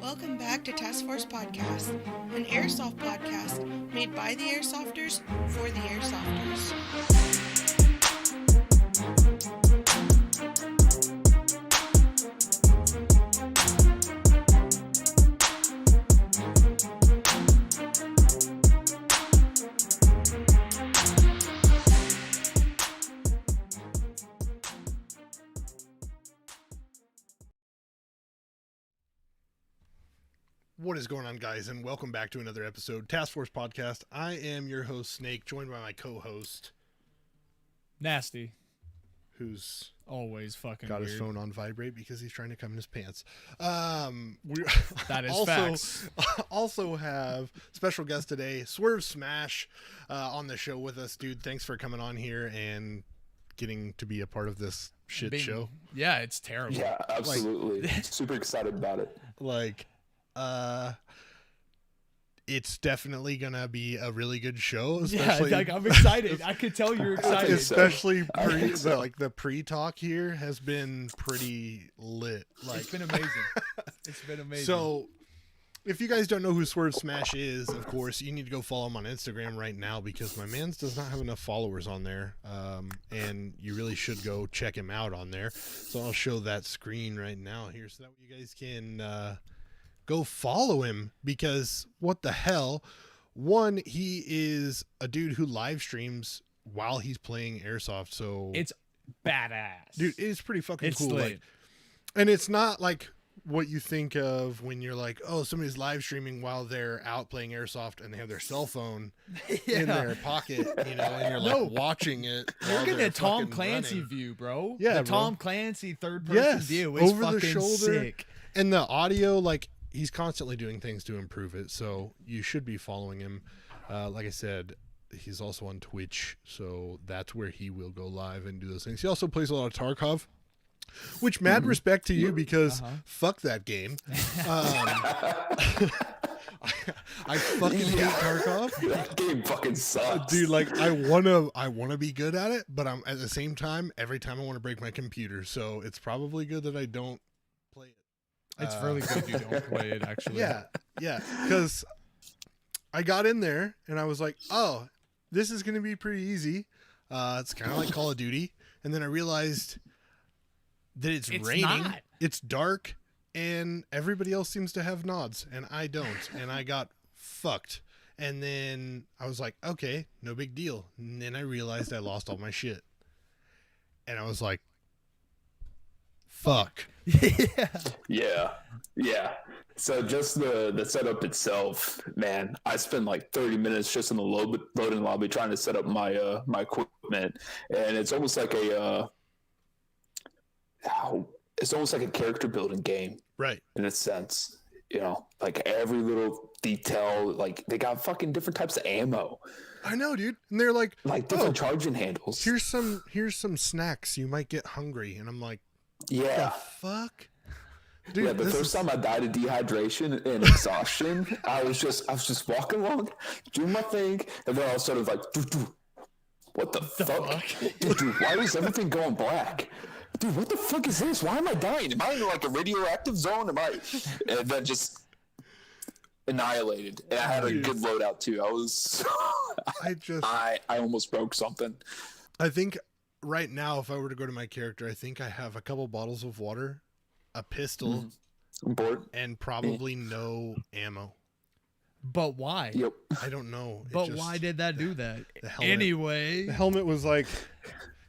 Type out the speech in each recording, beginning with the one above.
Welcome back to Task Force Podcast, an airsoft podcast made by the airsofters for the airsofters. What is going on, guys, and welcome back to another episode Task Force Podcast. I am your host, Snake, joined by my co-host, Nasty, who's always fucking got weird. his phone on vibrate because he's trying to come in his pants. That is also, facts. Also have special guest today, Swerve Smash, on the show with us. Dude, thanks for coming on here and getting to be a part of this shit show. Yeah, it's terrible. Yeah, absolutely. Super excited about it. It's definitely gonna be a really good show. Especially, Yeah, like, I'm excited. I could tell you're excited. Especially the pre-talk here has been pretty lit. It's been amazing. It's been amazing. So, if you guys don't know who Swerve Smash is, of course, you need to go follow him on Instagram right now because my man's does not have enough followers on there, and you really should go check him out on there. So I'll show that screen right now here so that you guys can go follow him, because what the hell? One, he is a dude who live streams while he's playing airsoft, so it's badass. dude, it's pretty fucking It's cool. lit. Like, and it's not like what you think of when you're like, oh, somebody's live streaming while they're out playing airsoft and they have their cell phone in their pocket, you know, and you're like watching it. You're while getting they're a Tom fucking Clancy running. view, bro. Yeah, the bro. Tom Clancy third person view is over the fucking shoulder. sick. And the audio, like, he's constantly doing things to improve it, so you should be following him. Like I said, he's also on Twitch, so that's where he will go live and do those things. He also plays a lot of Tarkov, which mad respect to you, because fuck that game. I fucking hate Tarkov. That game fucking sucks. Dude, like, I wanna be good at it, but I'm at the same time, every time I want to break my computer, so it's probably good that I don't play it. It's really good you don't play it, actually. Yeah, because I got in there and I was like, oh, this is going to be pretty easy. It's kind of like Call of Duty. And then I realized that it's raining, not. it's dark, and everybody else seems to have nods, and I don't. And I got fucked. And then I was like, okay, no big deal. And then I realized I lost all my shit. And I was like, fuck. Yeah. So just the setup itself, man, I spent like 30 minutes just in the loading lobby trying to set up my my equipment, and it's almost like a character building game, Right. in a sense. You know, like every little detail, like they got fucking different types of ammo, I know, dude. And they're like different charging handles. here's some snacks, you might get hungry. And I'm like, the Yeah. fuck, dude. Yeah, the this first is- time I died of dehydration and exhaustion, I was just walking along, doing my thing, and then all of a sudden, like, doo-doo. What the fuck? Dude, why is everything going black? Dude, what the fuck is this? Why am I dying? Am I in like a radioactive zone? And then just annihilated. And I had a good loadout too. I almost broke something. I think right now, if I were to go to my character, I think I have a couple bottles of water, a pistol, I'm bored. and probably no ammo. But why? Yep. I don't know. But why did that do that? The helmet- Anyway. The helmet was like,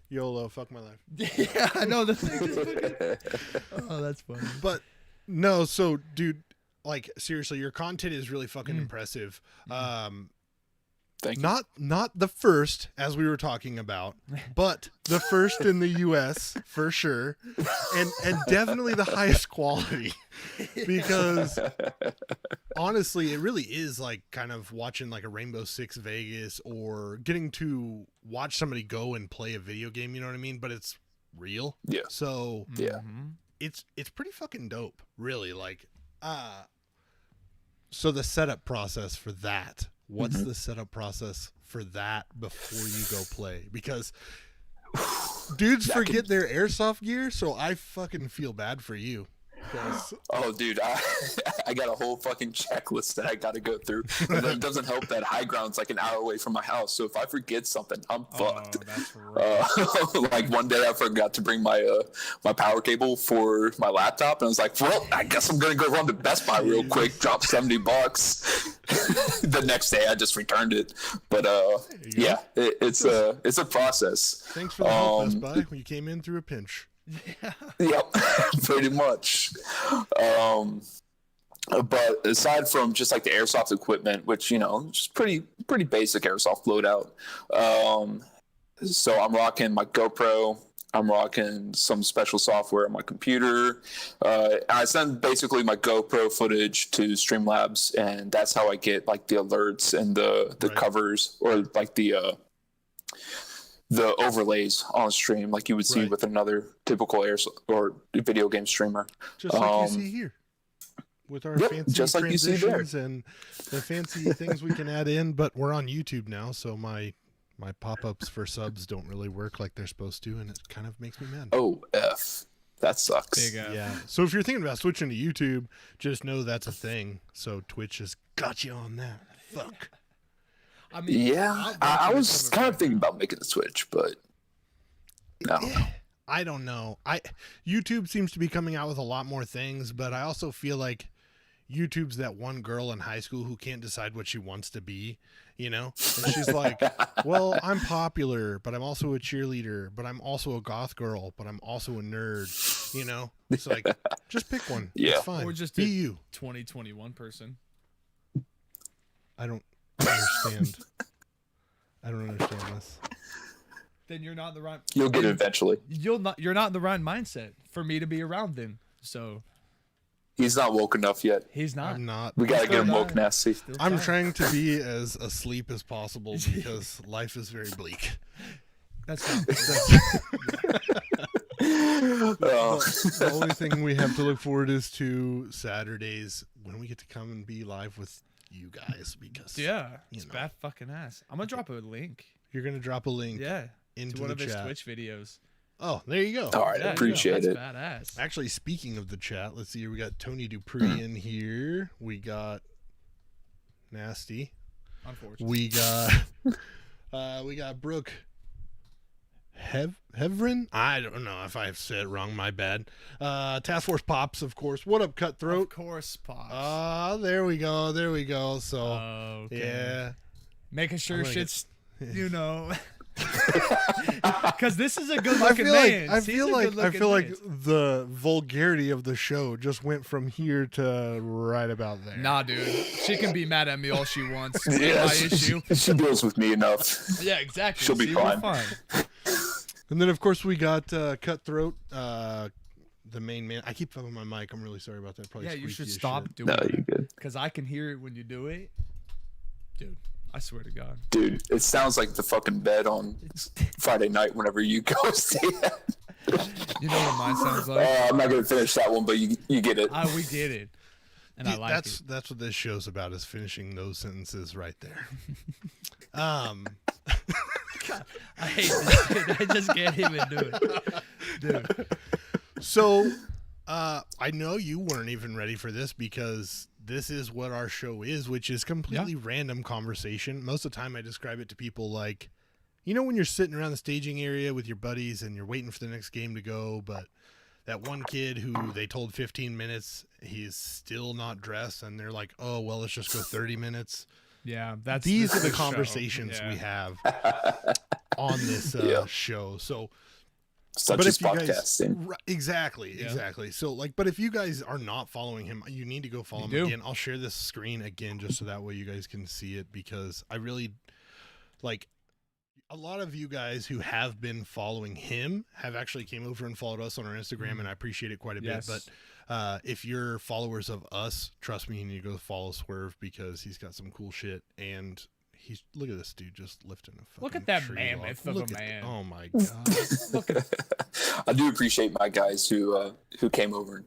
YOLO, fuck my life. Yeah, I know. The thing is fucking... Oh, that's funny. But no, so dude, like, seriously, your content is really fucking impressive. Thank you. Not the first, as we were talking about, but the first in the US for sure, and definitely the highest quality, because honestly, it really is like kind of watching like a Rainbow Six Vegas, or getting to watch somebody go and play a video game. You know what I mean? But it's real. Yeah. So Yeah. it's pretty fucking dope, really. Like, so the setup process for that. What's the setup process for that before you go play? Because dudes forget their airsoft gear, so I fucking feel bad for you. 'Cause- Oh, dude, I got a whole fucking checklist that I got to go through. And then it doesn't help that high ground's like an hour away from my house. So if I forget something, I'm fucked. That's rough. Like one day I forgot to bring my my power cable for my laptop, and I was like, well, I guess I'm gonna go run to Best Buy real quick, drop $70. The next day I just returned it. But yeah, it's a process. Thanks for the help, Best Buy. You came in through a pinch. Yep, pretty much. But aside from just like the airsoft equipment, which just pretty basic airsoft loadout. So I'm rocking my GoPro. I'm rocking some special software on my computer. I send basically my GoPro footage to Streamlabs, and that's how I get like the alerts and the Right. covers, or like the overlays on stream, like you would see Right. with another typical or video game streamer. Just like you see here. With our Yep, fancy just like you see there. transitions and the fancy things we can add in, but we're on YouTube now, so my pop-ups for subs don't really work like they're supposed to, and it kind of makes me mad. Oh, F. That sucks. Big F. Yeah. So if you're thinking about switching to YouTube, just know that's a thing. So Twitch has got you on that. Fuck. I mean, Yeah, I was kind of thinking about making the switch, but no. I don't know. YouTube seems to be coming out with a lot more things, but I also feel like YouTube's that one girl in high school who can't decide what she wants to be, And she's like, well, I'm popular, but I'm also a cheerleader, but I'm also a goth girl, but I'm also a nerd, It's like, just pick one. Yeah. It's fine. Or just be a you. 2021 person. I don't understand. I don't understand this. Then you're not in the right. You'll get it eventually. You're not in the right mindset for me to be around then. So He's not woke enough yet. he's not. I'm not. We gotta get him Still woke, not. Nasty. Still I'm trying. trying to be as asleep as possible because life is very bleak. That's not. The only thing we have to look forward is to Saturdays when we get to come and be live with you guys because Yeah, You it's know. bad fucking ass. I'm gonna drop a link. you're gonna drop a link Yeah, into to one the of his chat. Twitch videos. Oh, there you go. All right, Yeah, I appreciate that's it. Badass. Actually, speaking of the chat, let's see here. We got Tony Dupree in here. We got Nasty. Unfortunately. We got Brooke Hevrin. I don't know if I said it wrong. My bad. Task Force Pops, of course. What up, Of Cutthroat? course, Pops. There we go. There we go. So Okay. yeah. Making sure I'm gonna shit's, because this is a good looking man. I He's feel a like good-looking man. the vulgarity of the show just went from here to right about there. Nah, dude. She can be mad at me all she wants. Yeah, My she, issue. she deals with me enough. Yeah, exactly. She'll be See, we're fine. And then of course we got Cutthroat, the main man. I keep thumbing my mic. I'm really sorry about that. Probably Yeah, you should squeaky as stop shit. doing No, it. you're good. Because I can hear it when you do it. Dude, I swear to God. Dude, it sounds like the fucking bed on Friday night whenever you go see it. You know what mine sounds like? I'm not gonna finish that one, but you get it. We get it. And I Yeah, like it. that's what this show's about, is finishing those sentences right there. I hate this shit. I just can't even do it. Dude. So, I know you weren't even ready for this because this is what our show is, which is completely random conversation. Most of the time I describe it to people like, when you're sitting around the staging area with your buddies and you're waiting for the next game to go, but that one kid who they told 15 minutes, he's still not dressed, and they're like, oh, well, let's just go 30 minutes. Yeah, These are the show. conversations Yeah. we have on this Yeah. show. So, Such but as if you guys, podcasting. exactly. So but if you guys are not following him, you need to go follow him do. again. I'll share this screen again just so that way you guys can see it, because I really like a lot of you guys who have been following him have actually came over and followed us on our Instagram, and I appreciate it quite a Yes. bit. But if you're followers of us, trust me, you need to go follow Swerve because he's got some cool shit, and look at this dude just lifting a fucking Look at that tree mammoth log. of Look a at- man. Oh my god. Look at I do appreciate my guys who came over and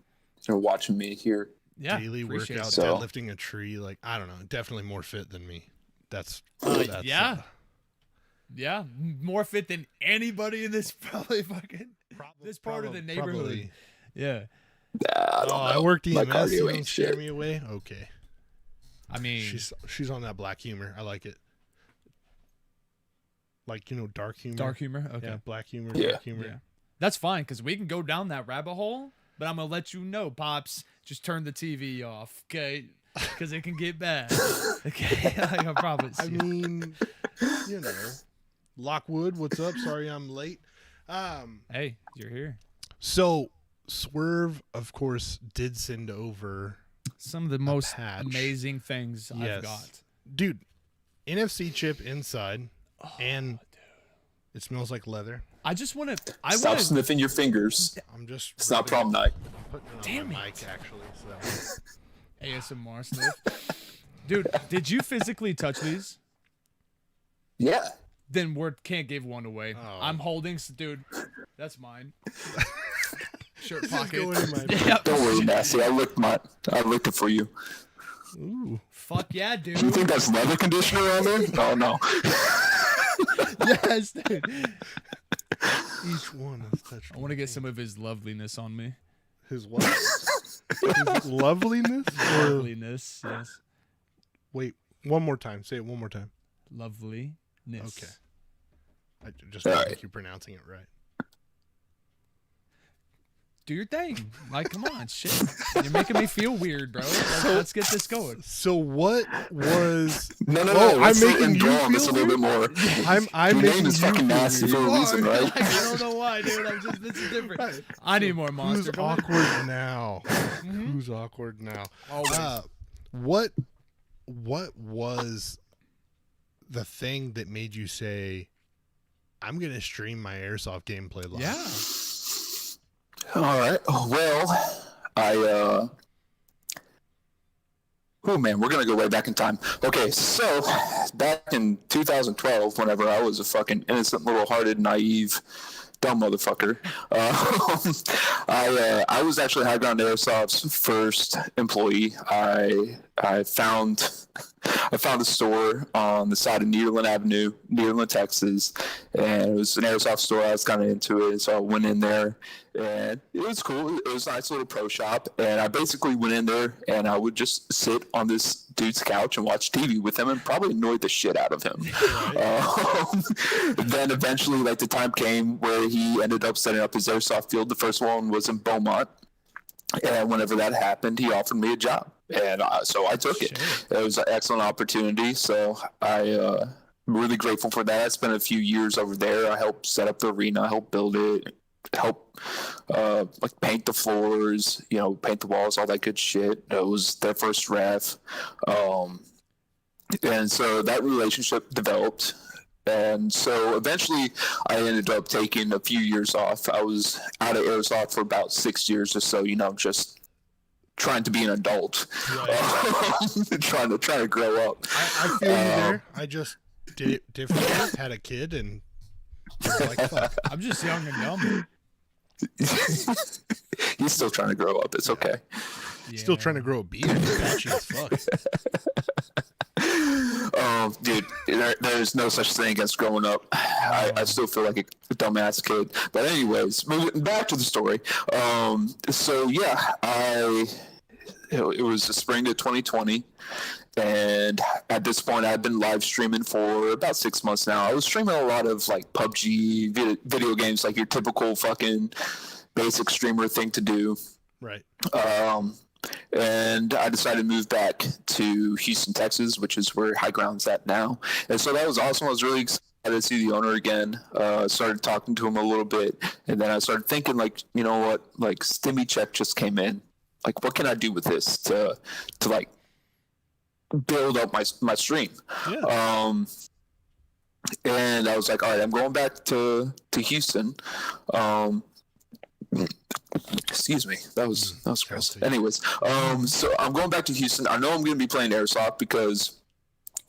are watching me here. yeah, Daily appreciate workout, it. So- deadlifting a tree, like I don't know, definitely more fit than me. That's yeah. Yeah, more fit than anybody in this probably fucking this part of the neighborhood. probably. Yeah. I don't know. I worked My EMS. cardio You don't ain't scare shit. me away. Okay. I mean, She's on that black humor. I like it. Like, dark humor. dark humor. Okay. Yeah, black humor, Yeah. dark humor. Yeah. That's fine because we can go down that rabbit hole, but I'm gonna let you know, Pops. Just turn the TV off, okay? Because it can get bad. Okay, I promise. I mean, Lockwood, what's up? Sorry I'm late. Hey, you're here. So Swerve, of course, did send over, Some of the most patch. amazing things Yes. I've got. dude, NFC chip inside, and it smells like leather. I just want to. Stop sniffing your fingers. I'm just. It's not prom night. Putting it on Damn my it. mic, actually. So. ASMR sniff. Dude, did you physically touch these? Yeah. Then we can't give one away. Oh. I'm holding, dude. That's mine. Shirt This is pocket. going in my- Yep. Don't worry, Nasty. I licked it for you. Ooh. Fuck yeah, Do you dude. think that's leather conditioner on there? Oh no. Yes, dude. Each one has touched. I want to get some of his loveliness on me. His what? His loveliness? Or... Loveliness, yes. Wait, one more time. Say it one more time. Loveliness. Okay. I just don't Alright. think you're pronouncing it right. Do your thing. Like, come on, shit. You're making me feel weird, bro. Let's get this going. So what was? No. Oh, Let's I'm making enjoy you this a feel little bit more. I'm Your making name is you fucking feel Nasty for weird. a reason, right? Like, I don't know why, dude. This is different. Right. I need more Who's monster. Come on. awkward now? Who's awkward now? Always. What was the thing that made you say, "I'm gonna stream my airsoft gameplay live"? Yeah. All right. Well, oh man, we're gonna go way back in time. Okay, so back in 2012, whenever I was a fucking innocent, little-hearted, naive, dumb motherfucker, I was actually High Ground Airsoft's first employee. I found a store on the side of Nederland Avenue, Nederland, Texas, and it was an airsoft store. I was kind of into it, so I went in there, and it was cool. It was a nice little pro shop, and I basically went in there, and I would just sit on this dude's couch and watch TV with him and probably annoy the shit out of him. Then eventually, like, the time came where he ended up setting up his airsoft field. The first one was in Beaumont. And whenever that happened, he offered me a job, and so I took it. It was an excellent opportunity, so I'm really grateful for that. I spent a few years over there. I helped set up the arena, I helped build it, help like paint the floors, paint the walls, all that good shit. It was their first ref, and so that relationship developed. And so eventually I ended up taking a few years off. I was out of airsoft for about 6 years or so, just trying to be an adult, trying to grow up. I feel you there. I just did it differently, had a kid, and was like, fuck. I'm just young and dumb. He's still trying to grow up. It's okay. Still trying to grow a beard. Patchy as fuck. Dude, there's no such thing as growing up. I still feel like a dumbass kid. But anyways, moving back to the story. So yeah, it was the spring of 2020. And at this point, I've been live streaming for about 6 months now. I was streaming a lot of like PUBG video games, like your typical fucking basic streamer thing to do. Right. And I decided to move back to Houston, Texas, which is where High Ground's at now. And so that was awesome. I was really excited to see the owner again. Started talking to him a little bit, and then I started thinking, like, you know what? Like, Stimmy check just came in. Like, what can I do with this to like build up my stream? Yeah. And I was like, all right, I'm going back to Houston. Excuse me, that was gross. Anyways, so I'm going back to Houston. I know I'm going to be playing airsoft because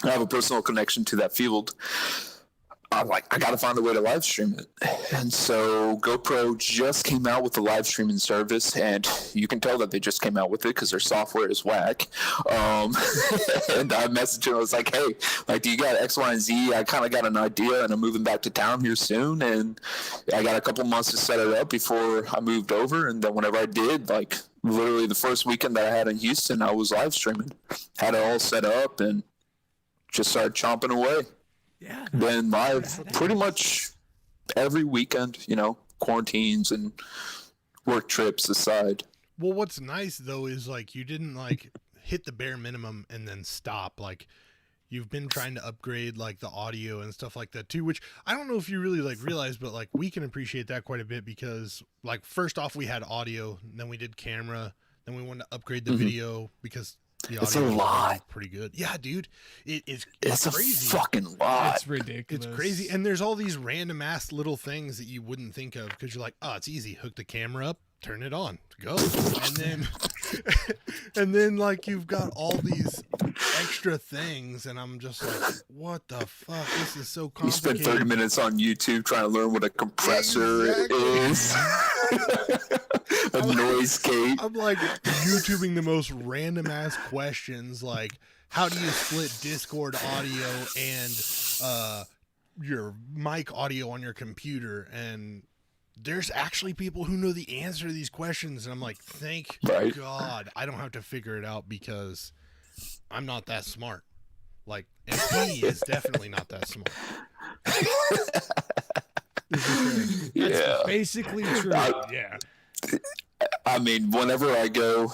I have a personal connection to that field. I'm like, I got to find a way to live stream it. And so GoPro just came out with the live streaming service, and you can tell that they just came out with it because their software is whack. And I messaged him. I was like, hey, like, do you got X, Y, and Z? I kind of got an idea, and I'm moving back to town here soon, and I got a couple months to set it up before I moved over. And then whenever I did, like, literally the first weekend that I had in Houston, I was live streaming. Had it all set up and just started chomping away. Yeah. Been live pretty much every weekend, you know, quarantines and work trips aside. Well, what's nice though is like you didn't like hit the bare minimum and then stop. Like you've been trying to upgrade like the audio and stuff like that too, which I don't know if you really like realize, but like we can appreciate that quite a bit because like first off we had audio, then we did camera, then we wanted to upgrade the video because the It's a audio was lot. pretty good. Yeah, dude. It's It's crazy. a fucking lot. It's ridiculous. It's crazy. And there's all these random ass little things that you wouldn't think of because you're like, oh, it's easy. Hook the camera up, turn it on, go. And then and then like you've got all these extra things and I'm just like, what the fuck? This is so You complicated. spent 30 minutes on YouTube trying to learn what a compressor is. A noise gate. I'm like YouTubing the most random ass questions like how do you split Discord audio and your mic audio on your computer, and there's actually people who know the answer to these questions, and I'm like, thank Right. God I don't have to figure it out because I'm not that smart. Like, and he is definitely not that smart. Yeah. Basically true. Yeah. I mean, whenever I go,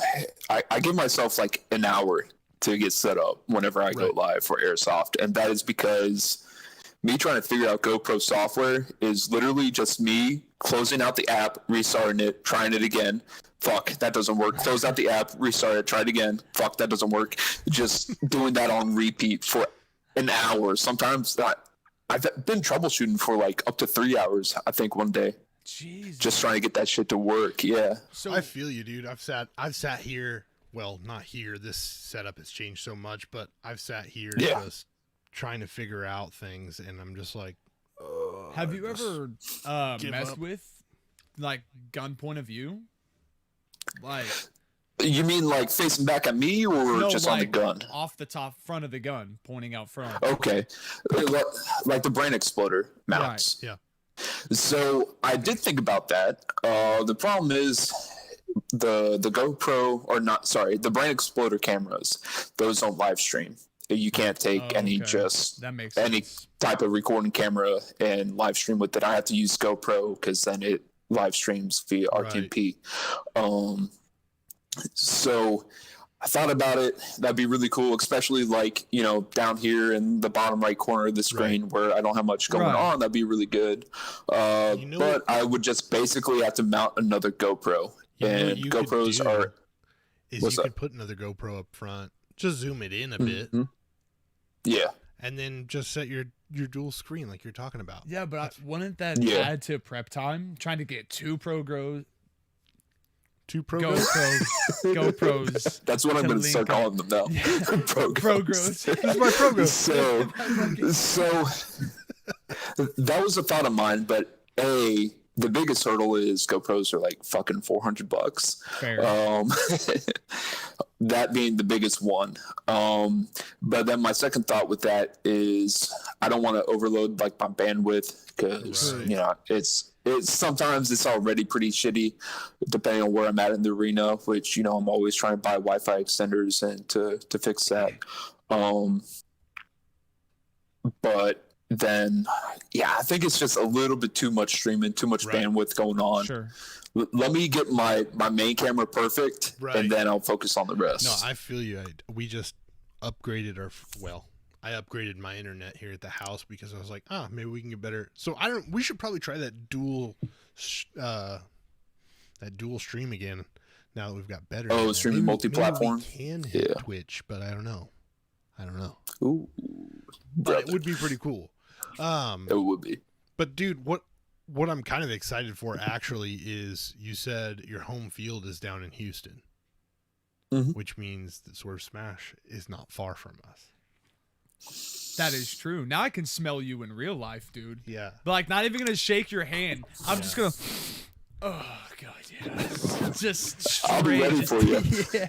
I give myself like an hour to get set up whenever I go Right. live for Airsoft. And that is because me trying to figure out GoPro software is literally just me closing out the app, restarting it, trying it again. Fuck, that doesn't work. Close out the app, restart it, try it again. Fuck, that doesn't work. Just doing that on repeat for an hour. Sometimes I've been troubleshooting for like up to 3 hours, I think, one day. Jesus. Just trying to get that shit to work. Yeah. So I feel you, dude. I've sat here. Well, not here. This setup has changed so much, but I've sat here Yeah. just trying to figure out things, and I'm just like, have you ever give messed up. with like gun point of view? Like You mean like facing back at me or no, just on the like gun? off the top front of the gun, pointing out front. Okay. Like the brain exploder mounts. yeah. So I did think about that. The problem is the GoPro, or not, sorry, the brain exploder cameras, those don't live stream. You can't take Oh, any okay. just That makes any sense. type of recording camera and live stream with it. I have to use GoPro because then it live streams via RTMP. So I thought about it. That'd be really cool, especially like, you know, down here in the bottom right corner of the screen where I don't have much going Right. on. That'd be really good. You know But what- I would just basically have to mount another GoPro. You know what And you could GoPros do are. is What's you up? could put another GoPro up front, just zoom it in a bit, Mhm. Yeah. and then just set your dual screen like you're talking about. Yeah, but wouldn't that Yeah. add to prep time? Trying to get two Two Pro GoPros. That's what I'm To going to start link up. calling them now. Progros. This is my Pro So that was a thought of mine, but the biggest hurdle is GoPros are like fucking $400. Fair. That being the biggest one. But then my second thought with that is I don't want to overload like my bandwidth because Right. you know it's sometimes it's already pretty shitty depending on where I'm at in the arena, which, you know, I'm always trying to buy Wi-Fi extenders and to fix that. But then, yeah, I think it's just a little bit too much streaming, too much Right. bandwidth going on. Sure. Let me get my main camera perfect, Right. and then I'll focus on the rest. No, I feel you. We just upgraded I upgraded my internet here at the house because I was like, maybe we can get better. So we should probably try that dual stream again now that we've got better. Oh, internet. streaming multi-platform? Maybe we can hit Yeah. Twitch, but I don't know. Ooh, But brother, it would be pretty cool. it would be. But dude, what I'm kind of excited for actually is you said your home field is down in Houston, Mhm. which means that Swerve Smash is not far from us. That is true. Now I can smell you in real life, dude. Yeah. But like, not even gonna shake your hand. I'm just gonna. Oh god, yeah. Just straight. I'll be ready for you. Yeah.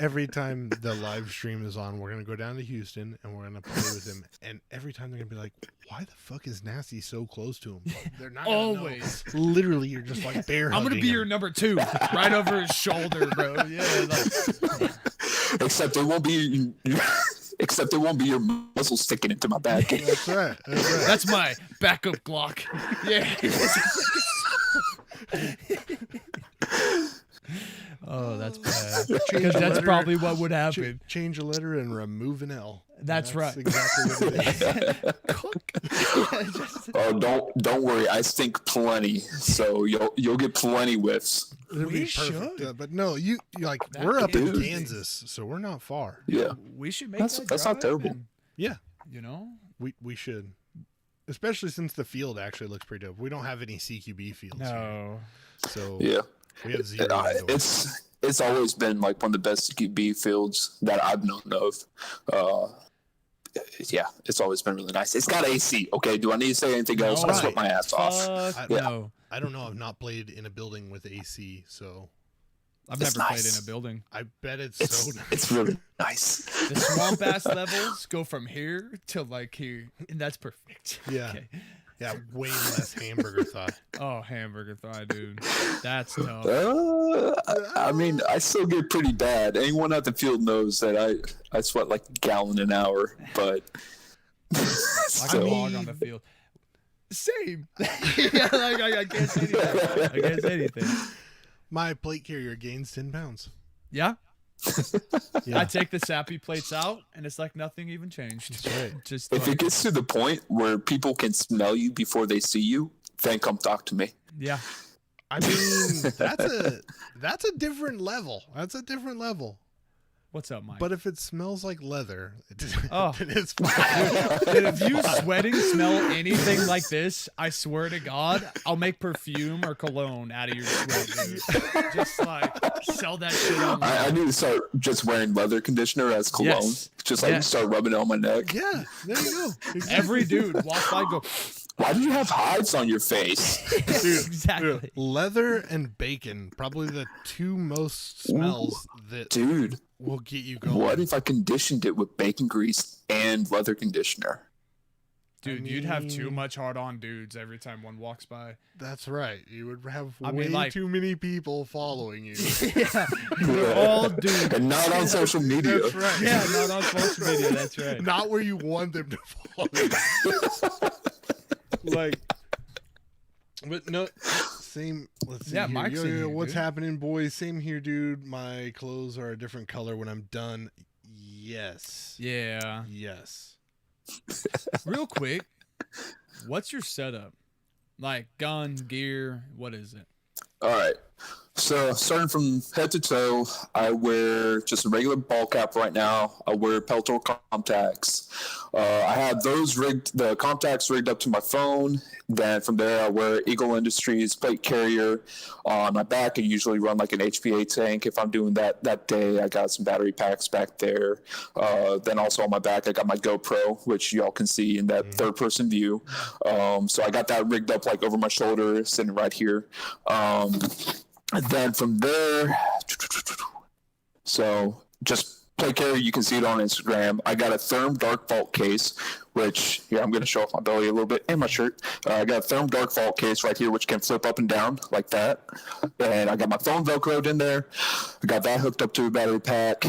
Every time the live stream is on, we're gonna go down to Houston and we're gonna play with him. And every time they're gonna be like, "Why the fuck is Nasty so close to him?" They're not gonna know. Always. Literally, you're just like bear. I'm gonna be your number 2, right over his shoulder, bro. Yeah. Like, Except it won't be. Except it won't be your muzzle sticking into my back. That's right. That's right. that's my backup Glock. Yeah. Oh, that's bad. Because that's probably what would happen. Change a letter and remove an L. That's right. Exactly what it is. Oh, don't worry. I stink plenty, so you'll get plenty whiffs. It'll We be perfect. should. But no, you like That we're up in is- Kansas, so we're not far. Yeah. We should make That's- that that's not drive terrible. and, Yeah, you know? we should. Especially since the field actually looks pretty dope. We don't have any CQB fields. Here, so Yeah. we have zero. indoor. It's always been like one of the best QB fields that I've known of. Yeah, it's always been really nice. It's got AC. Okay, do I need to say anything else? I Right. sweat my ass off. Fuck Yeah. no. I don't know. I've not played in a building with AC, so I've It's never played nice. in a building. I bet it's It's so nice. it's really nice. The swamp ass levels go from here to like here, and that's perfect. Yeah. Okay. Yeah, way less hamburger thought. Oh, hamburger thigh, dude. That's tough. I mean, I still get pretty bad. Anyone at the field knows that I sweat like a gallon an hour, but Like still. a hog on the field. Same. Yeah, like I can't say anything. I can't say anything. My plate carrier gains 10 pounds. Yeah. Yeah. I take the sappy plates out, and it's like nothing even changed. That's right. Just If like, it gets to the point where people can smell you before they see you, then come talk to me. yeah. I mean, that's a different level. That's a different level. What's up, Mike? But if it smells like leather, Oh. then it's fine. Dude, if you sweating smell anything like this, I swear to God, I'll make perfume or cologne out of your sweat, dude. Just like sell that shit online. I need to start just wearing leather conditioner as cologne. Yes. Just like Yes. start rubbing it on my neck. Yeah, there you go. Exactly. Every dude walks by and go, Why do you have hives on your face? exactly. Dude, leather and bacon, probably the two most smells that Dude, will get you going. what if I conditioned it with bacon grease and leather conditioner? Dude, I you'd have too mean- much hard on dudes every time one walks by. That's right. You would have I way mean, like- too many people following you. Yeah, they're all dudes. And not on social media. That's right. Yeah, not on social media. That's right. Not where you want them to follow you. Like, but no, same. Let's see. Yeah, here. Mike's Yo, in yo, here, what's dude. happening, boys? Same here, dude. My clothes are a different color when I'm done. Yes. Yeah. Yes. Real quick, what's your setup? Like gun, gear, what is it? All right. So starting from head to toe, I wear just a regular ball cap right now. I wear Peltor contacts. I have those rigged, the contacts rigged up to my phone. Then from there, I wear Eagle Industries plate carrier. On my back, I usually run like an HPA tank. If I'm doing that day, I got some battery packs back there. Then also on my back, I got my GoPro, which y'all can see in that third person view. So I got that rigged up like over my shoulder, sitting right here. And then from there, so just play carry, you can see it on Instagram. I got a Therm Dark Vault case, which, I'm going to show off my belly a little bit and my shirt. I got a Therm Dark Vault case right here, which can flip up and down like that. And I got my phone Velcroed in there. I got that hooked up to a battery pack.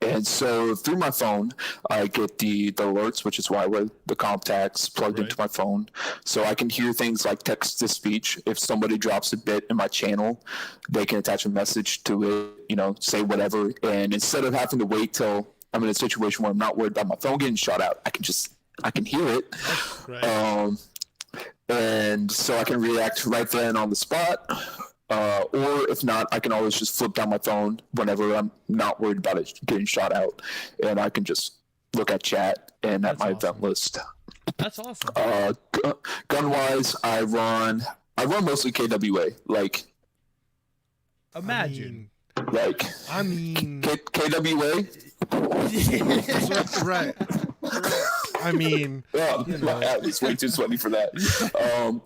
And so through my phone, I get the alerts, which is why I wear the contacts plugged into my phone. So I can hear things like text to speech. If somebody drops a bit in my channel, they can attach a message to it, say whatever. And instead of having to wait till I'm in a situation where I'm not worried about my phone getting shot out, I can hear it. Right. And so I can react right then on the spot. Or if not, I can always just flip down my phone whenever I'm not worried about it getting shot out, and I can just look at chat and at That's my awesome. event list. That's awesome. Gun wise, I run mostly KWA, Imagine. I mean, KWA. Right. I mean, My hat is way too sweaty for that.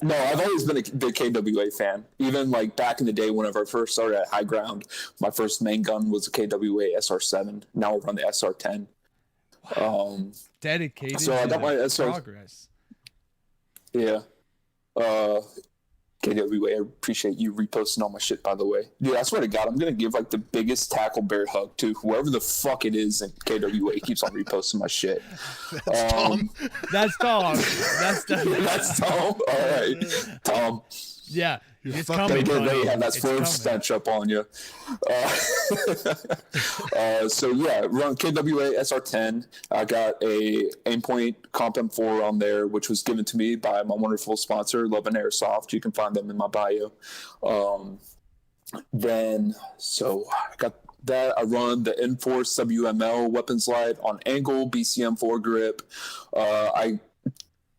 No, I've always been a big KWA fan. Even like back in the day, whenever I first started at High Ground, my first main gun was a KWA SR7. Now I run the SR10. Dedicated. So I got my SR. Progress. Yeah. KWA, I appreciate you reposting all my shit, by the way. Dude, I swear to God, I'm going to give like the biggest tackle bear hug to whoever the fuck it is in KWA keeps on reposting my shit. that's Tom. That's Tom. That's Tom. All right. Tom. Yeah. You're It's fucking coming. They buddy. have that It's Swerve coming. stench up on you. So yeah, run KWA SR10. I got a Aimpoint Comp M4 on there, which was given to me by my wonderful sponsor, Love and Airsoft. You can find them in my bio. Then, so I got that. I run the Enforce WML weapons light on angle, BCM4 grip. I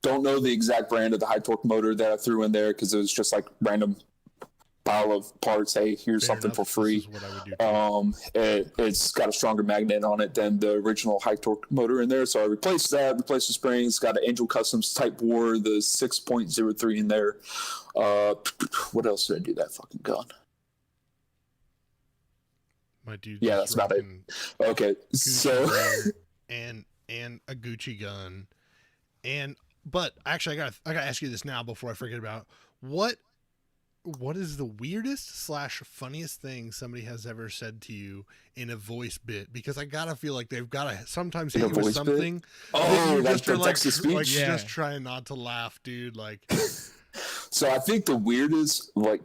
don't know the exact brand of the high torque motor that I threw in there because it was just like random pile of parts. Hey, here's Fair something enough. for free. This is what I would do too. It's got a stronger magnet on it than the original high torque motor in there, so I replaced that. Replaced the springs. Got an Angel Customs Type Bore, the 6.03 in there. What else did I do that fucking gun? My dude. Yeah, just that's about it. rocking Okay, Gucci so gun and a Gucci gun, but actually I gotta ask you this now before I forget about it. What is the weirdest / funniest thing somebody has ever said to you in a voice bit? Because I gotta feel like they've gotta sometimes hit In a you with voice bit? something. Oh, you that's just are the like, text-to-speech? like Yeah. just trying not to laugh, dude. Like, So I think the weirdest, like,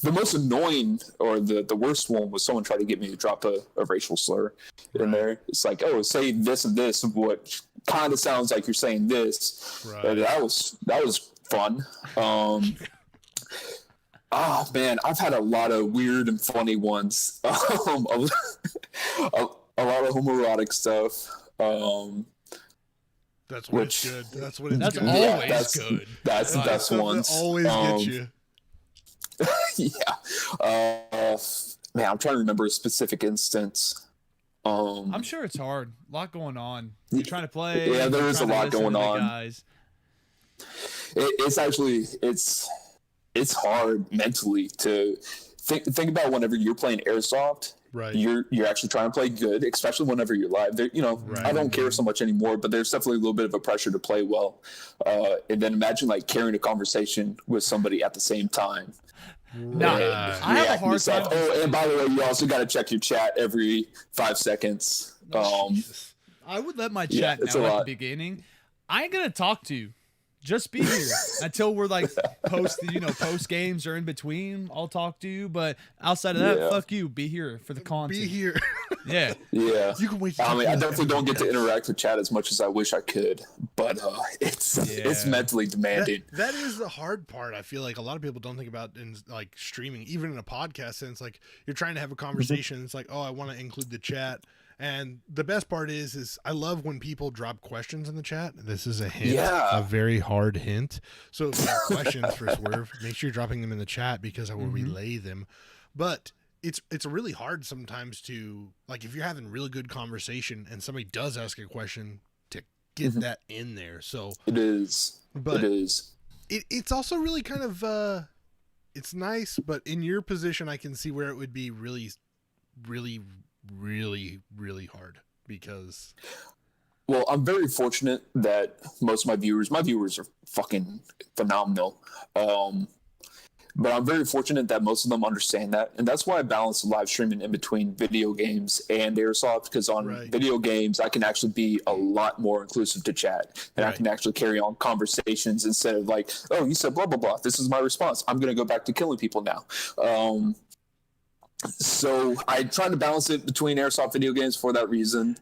the most annoying or the worst one was someone tried to get me to drop a racial slur in there. It's like, oh, say this and this, what kind of sounds like you're saying this. Right. And that was fun. Oh man, I've had a lot of weird and funny ones. A lot of homoerotic stuff. that's when Which- it's good. That's when it's That's good. always good. That's the Right. best Stuff that ones. always gets you. Yeah. Man, I'm trying to remember a specific instance. I'm sure it's hard. A lot going on. You're trying to play. Yeah, there you're is a trying to lot listen going to the on. Guys. It's actually it's hard mentally to think about whenever you're playing airsoft. Right. You're actually trying to play good, especially whenever you're live. There, Right. I don't care so much anymore, but there's definitely a little bit of a pressure to play well. And then imagine like carrying a conversation with somebody at the same time. Nah, And I have a reacting to hard stuff. time. Oh, and by the way, you also got to check your chat every 5 seconds. Jesus. I would let my Yeah, chat it's know a at the lot. beginning. I ain't gonna talk to you. Just be here until we're like post games or in between. I'll talk to you, but outside of that, Yeah. fuck you. Be here for the content. Be here. Yeah. Yeah. You can wait. to I talk mean, I to definitely don't get to interact with chat as much as I wish I could, but it's Yeah. mentally demanding. that is the hard part. I feel like a lot of people don't think about in like streaming, even in a podcast sense. Like you're trying to have a conversation. It's like, oh, I want to include the chat. And the best part is I love when people drop questions in the chat. This is a hint, Yeah. a very hard hint. So if you have questions for Swerve, make sure you're dropping them in the chat because I will relay them. But it's really hard sometimes to, like, if you're having really good conversation and somebody does ask a question, to get that in there. So It is. But- it is. it's also really kind of it's nice, but in your position I can see where it would be really, really, really, really hard because Well, I'm very fortunate that most of my viewers are fucking phenomenal. But I'm very fortunate that most of them understand that. And that's why I balance live streaming in between video games and airsoft, because on Right. video games, I can actually be a lot more inclusive to chat. And I Right. can actually carry on conversations instead of like, oh, you said blah, blah, blah. This is my response. I'm going to go back to killing people now. So I try to balance it between airsoft video games for that reason.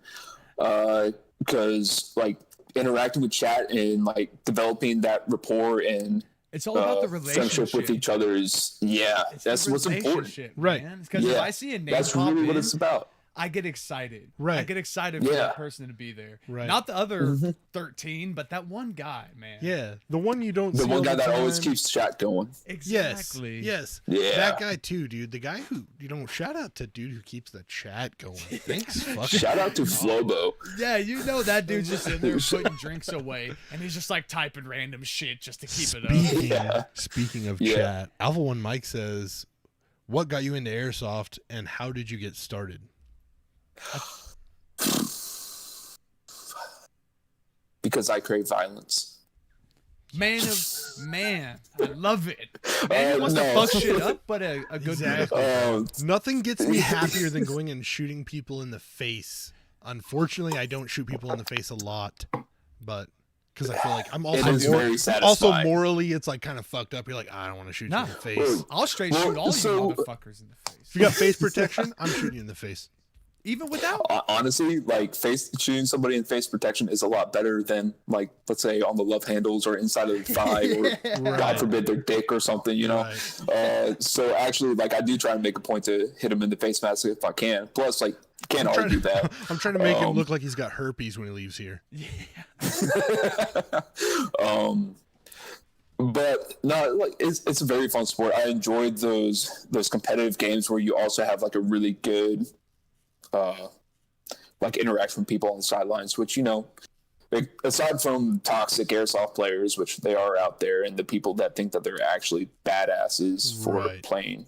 Because like interacting with chat and like developing that rapport and It's all about the relationship. friendship with each other is It's that's the what's important. relationship, Right. man. Because if Yeah, I see a name That's pop really what in, it's about. I get excited. Right. I get excited for Yeah. that person to be there. Right. Not the other 13, but that one guy, man. Yeah, the one you don't The see one all guy the that always time. keeps chat going. Exactly. Yes. Yeah. That guy too, dude. The guy who, shout out to dude who keeps the chat going. Thanks, fucking. Shout out to Flobo. Yeah, you know that dude's just in there putting drinks away, and he's just like typing random shit just to keep it up. Speaking of Yeah. chat, Alpha One Mike says, "What got you into airsoft, and how did you get started?" Because I crave violence. Man, I love it. Man who wants to no. fuck shit up, but a good Exactly. man. Nothing gets me happier than going and shooting people in the face. Unfortunately, I don't shoot people in the face a lot, but because I feel like I'm also It is very also satisfying. morally, it's like kind of fucked up. You're like, I don't want to shoot Nah. you in the face. I'll straight Well, shoot all so- you motherfuckers in the face. If you got face protection, I'm shooting you in the face. Even without. Honestly, like shooting somebody in face protection is a lot better than, like, let's say on the love handles or inside of the thigh or God forbid their dick or something, you know. Right. So actually, like, I do try to make a point to hit him in the face mask if I can. Plus, like, you can't trying argue to- that. I'm trying to make him look like he's got herpes when he leaves here. But no, like it's a very fun sport. I enjoyed those competitive games where you also have like a really good like interaction with people on the sidelines, which, you know, like, aside from toxic airsoft players, which they are out there, and the people that think that they're actually badasses for Right. playing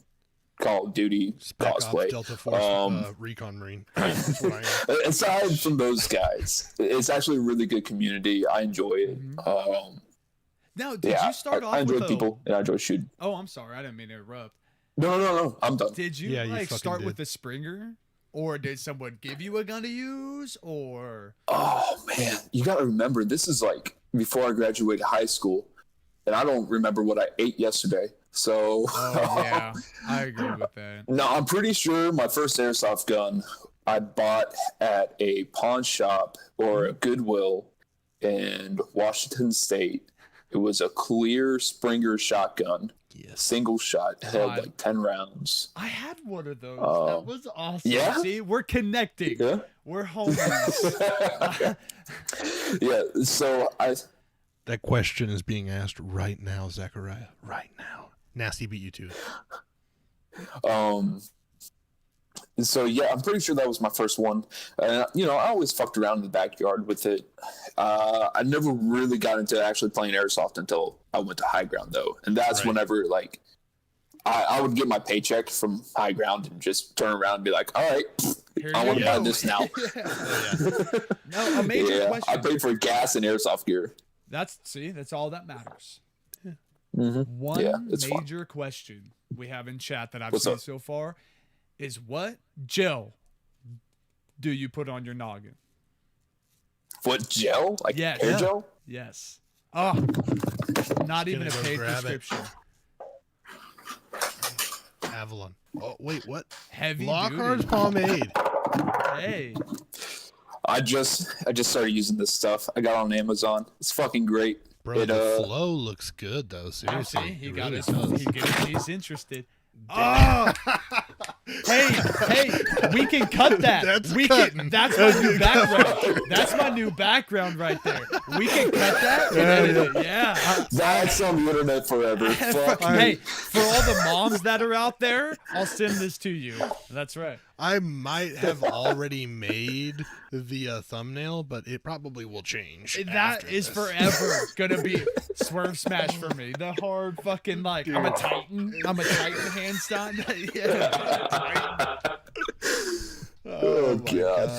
Call of Duty Spec Ops, cosplay. Delta Force, Recon Marine. That's what I am. Aside from those guys, it's actually a really good community. I enjoy it. Now, did Yeah, you start off I enjoy with people and I enjoy shooting. Oh, I'm sorry. I didn't mean to interrupt. No, I'm done. Did you Yeah, you like fucking start did. with the Springer? Or did someone give you a gun to use? Or Oh man, you got to remember, this is like before I graduated high school, and I don't remember what I ate yesterday. So yeah, I agree with that. no, I'm pretty sure my first airsoft gun I bought at a pawn shop or a Goodwill in Washington State. It was a clear Springer shotgun, single shot, held like 10 rounds. I had one of those. That was awesome. Yeah? See, we're connecting. Yeah. We're homies. Yeah, so That question is being asked right now, Zachariah. Right now. Nasty beat you to it. So yeah, I'm pretty sure that was my first one. You know, I always fucked around in the backyard with it. I never really got into actually playing airsoft until I went to high ground, though, and that's Right. whenever like I would get my paycheck from high ground and just turn around and be like, "All right, Here I you want to buy go. this now." No, a major Yeah, question. I paid for gas and airsoft gear. That's all that matters. Mm-hmm. One Yeah, it's fun. major question we have in chat that I've What's seen up? so far is what gel do you put on your noggin? What gel? Like Yes. hair Yeah. gel? Yes. Oh, not even a Gonna go paid grab it. prescription. Avalon. Oh, wait, what? Heavy Lockhart's duty. pomade. Hey, I just started using this stuff. I got it on Amazon. It's fucking great. Bro, It, the flow looks good, though. oh, Seriously. see, he it got really his. does. He get he's interested. Oh, hey, we can cut that. That's we cutting. can. That's my new background. That's my new background right there. We can cut that. Yeah. That's on the internet forever. Fuck Hey, me. for all the moms that are out there, I'll send this to you. That's right. I might have already made the thumbnail, but it probably will change. That after is this. forever gonna be Swerve Smash for me. The hard fucking like I'm a Titan handstand. Yeah. Oh, my God.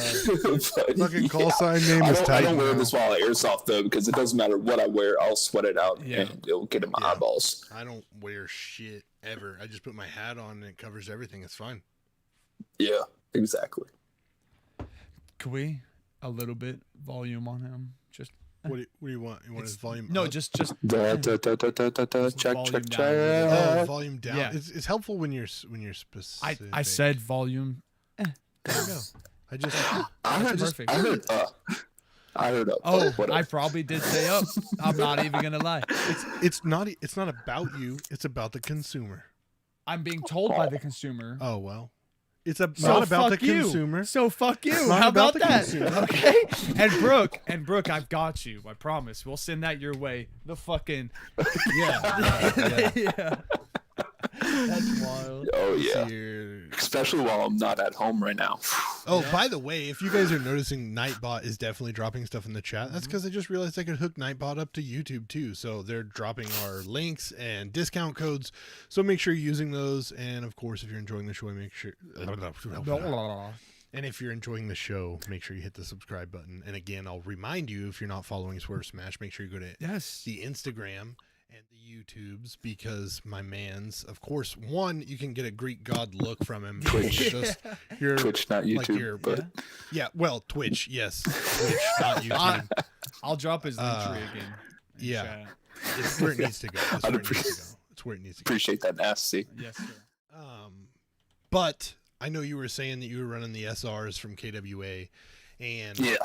But, Fucking call sign name I is don't Titan. wear now. this while I airsoft, though, because it doesn't matter what I wear. I'll sweat it out, Yeah. and it'll get in my Yeah. eyeballs. I don't wear shit ever. I just put my hat on and it covers everything. It's fine. Yeah, exactly. Can we a little bit volume on him? Just What do you want? You want his volume? no, up? just Check, volume check, down. Oh, check. volume down. Yeah. It's helpful when you're specific. I said volume. There you go. I just I heard, perfect. I heard, Oh, whatever. I probably did say up. I'm not even gonna lie. it's not about you. It's about the consumer. I'm being told by the consumer. Oh well, It's not about the consumer. So fuck you. not How about about the that? consumer. Okay. And Brooke, I've got you. I promise. We'll send that your way. The fucking Yeah. yeah. That's wild. Oh yeah. Here. Especially while I'm not at home right now. Oh, by the way, if you guys are noticing, Nightbot is definitely dropping stuff in the chat. That's because I just realized I could hook Nightbot up to YouTube too. So they're dropping our links and discount codes. So make sure you're using those. And of course, if you're enjoying the show, make sure. And if you're enjoying the show, make sure you hit the subscribe button. And again, I'll remind you, if you're not following Swerve Smash, make sure you go to Yes. the Instagram and the YouTubes, because my man's, of course, one, you can get a Greek god look from him. Twitch. Just your, Twitch, not like YouTube, your- but yeah, well, Twitch, yes. Twitch, not YouTube. I'll drop his link tree again. in yeah. chat. It's where it needs to go. It's I'd where it needs to go. It's where it needs to go. appreciate that, Nasty. Yes, sir. But I know you were saying that you were running the SRs from KWA, and Yeah.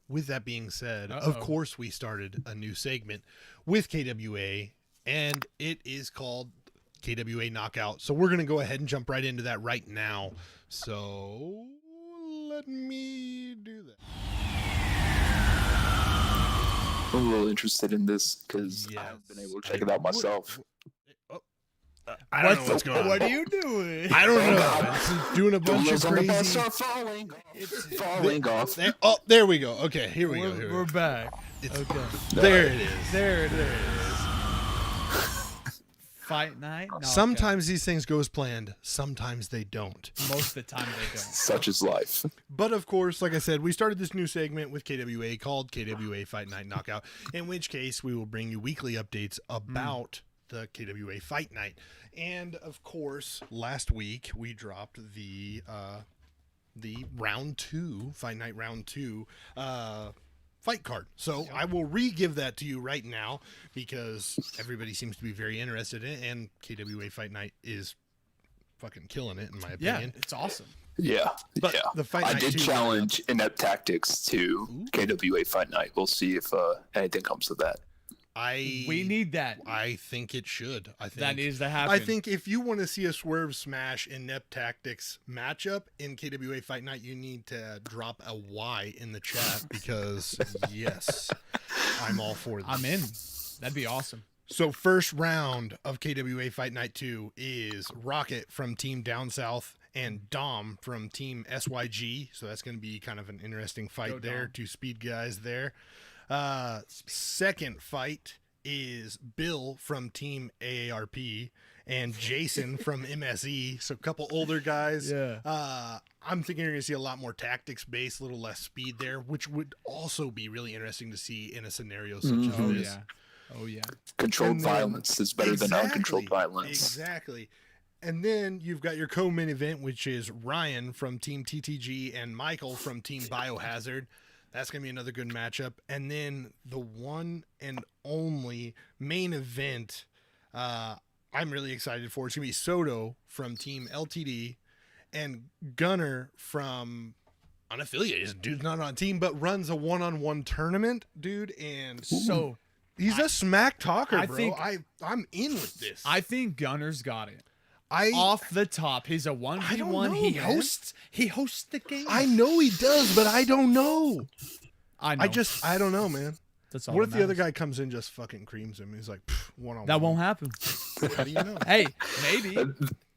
with that being said, Uh-oh. of course, we started a new segment with KWA, and it is called KWA Knockout. So we're going to go ahead and jump right into that right now. So let me do that. I'm a little interested in this because I Yes. haven't been able to check it out myself. I don't know what's going on. What are you doing? I don't know. It's doing a bunch of Wheels on the bus crazy. are falling off. Oh, there we go. Okay, here we go. Here we We're go. back. It's- Okay. There it is. There it is. Fight night? No, Sometimes these things go as planned. Sometimes they don't. okay. Most of the time they don't. Such is life. But of course, like I said, we started this new segment with KWA called KWA Fight Night Knockout, in which case we will bring you weekly updates about the KWA Fight Night. And of course, last week we dropped the round 2, Fight Night round 2, fight card. So I will re-give that to you right now because everybody seems to be very interested in it, and KWA Fight Night is fucking killing it in my Yeah, opinion. it's awesome. Yeah. But yeah. the Fight I Night did 2 challenge Inept Tactics to KWA Fight Night. We'll see if anything comes of that. We need that. I think it should. I think That needs to happen. I think if you want to see a Swerve Smash Inept Tactics matchup in KWA Fight Night, you need to drop a Y in the chat because yes, I'm all for this. I'm in. That'd be awesome. So first round of KWA Fight Night 2 is Rocket from Team Down South and Dom from Team SYG. So that's going to be kind of an interesting fight Go there. Dom. 2 speed guys there. Second fight is Bill from Team AARP and Jason from MSE. So a couple older guys. Yeah. I'm thinking you're going to see a lot more tactics based, a little less speed there, which would also be really interesting to see in a scenario such as Oh this. yeah. Oh yeah. Controlled And then- violence is better than uncontrolled violence. Exactly. And then you've got your co-main event, which is Ryan from Team TTG and Michael from Team Biohazard. That's going to be another good matchup. And then the one and only main event I'm really excited for. It's going to be Soto from Team LTD and Gunner from unaffiliated. Dude's not on a team, but runs a one-on-one tournament, dude. And So he's a smack talker, I bro. think- I'm in with this. I think Gunner's got it. I Off the top. He's a I don't 1v1. know, He man. hosts the game. I know he does, but I don't know. I know. I don't know, man. That's all What if that the other matters. guy comes in just fucking creams him? He's like, one on That won't happen. How do you know? Hey, maybe.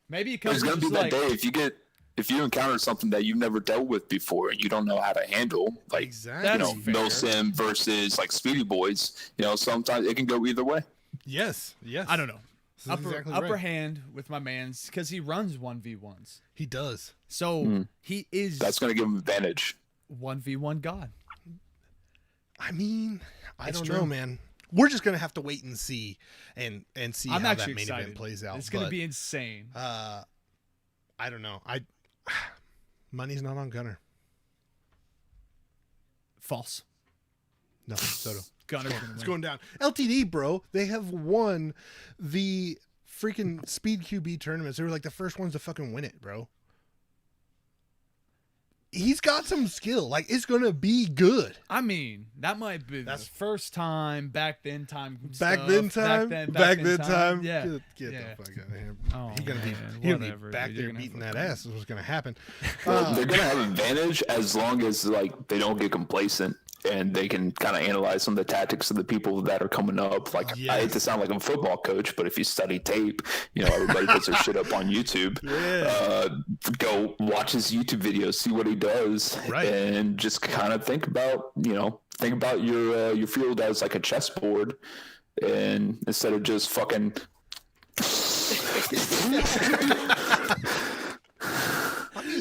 Maybe it comes There's gonna be just that like day if you encounter something that you've never dealt with before and you don't know how to handle, like Exactly. you That's know, fair. Milsim versus like Speedy Boys. You know, sometimes it can go either way. Yes. Yes. I don't know. This is Upper exactly upper right. hand with my man's because he runs 1v1s. He does. So he is That's gonna give him advantage. 1v1 god. I mean, I It's don't true. know, man. We're just gonna have to wait and see and see I'm how that actually main excited. event plays out. It's gonna but, be insane. I don't know. Money's not on Gunner. False. No, Soto. Gunner's gonna It's win. going down. LTD, bro. They have won the freaking Speed QB tournaments. They were like the first ones to fucking win it, bro. he's got some skill. Like, it's gonna be good. I mean, that might be the first time, back then time. Back stuff. then time. Yeah. Get Yeah. the fuck out of here. Oh, He's gonna man, be whatever, back dude. there You're gonna beating have that ass. Is what's gonna happen. Well, they're gonna have advantage as long as like they don't get complacent and they can kind of analyze some of the tactics of the people that are coming up. Like I hate to sound like I'm a football coach, but if you study tape, everybody puts their shit up on YouTube. Go watch his YouTube videos, see what he does, and just kind of think about your field as like a chessboard, and instead of just fucking.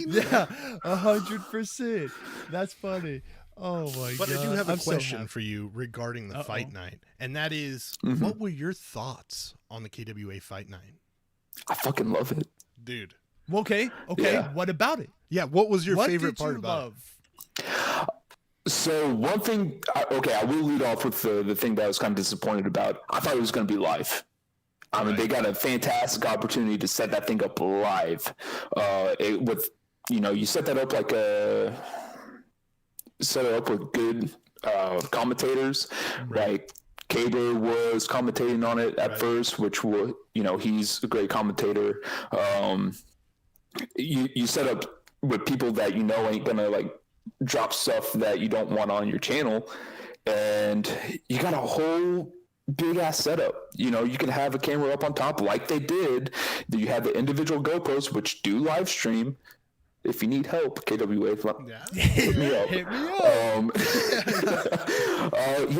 Yeah, 100%. That's funny. Oh my god! But I do have a I'm so question happy. for you regarding the fight night, and that is, Mm-hmm. what were your thoughts on the KWA fight night, I fucking love it, dude? Okay. Yeah. What about it? Yeah, what was your What favorite did part you about love? So one thing, I will lead off with the thing that I was kind of disappointed about. I thought it was going to be live. I mean, they got a fantastic opportunity to set that thing up live. You set that up set it up with good commentators. Like Kaber was commentating on it at first, which was, he's a great commentator. You set up with people that ain't gonna like drop stuff that you don't want on your channel, and you got a whole big ass setup. You can have a camera up on top like they did. You have the individual GoPros which do live stream. If you need help, KWA, hit me up. Hit me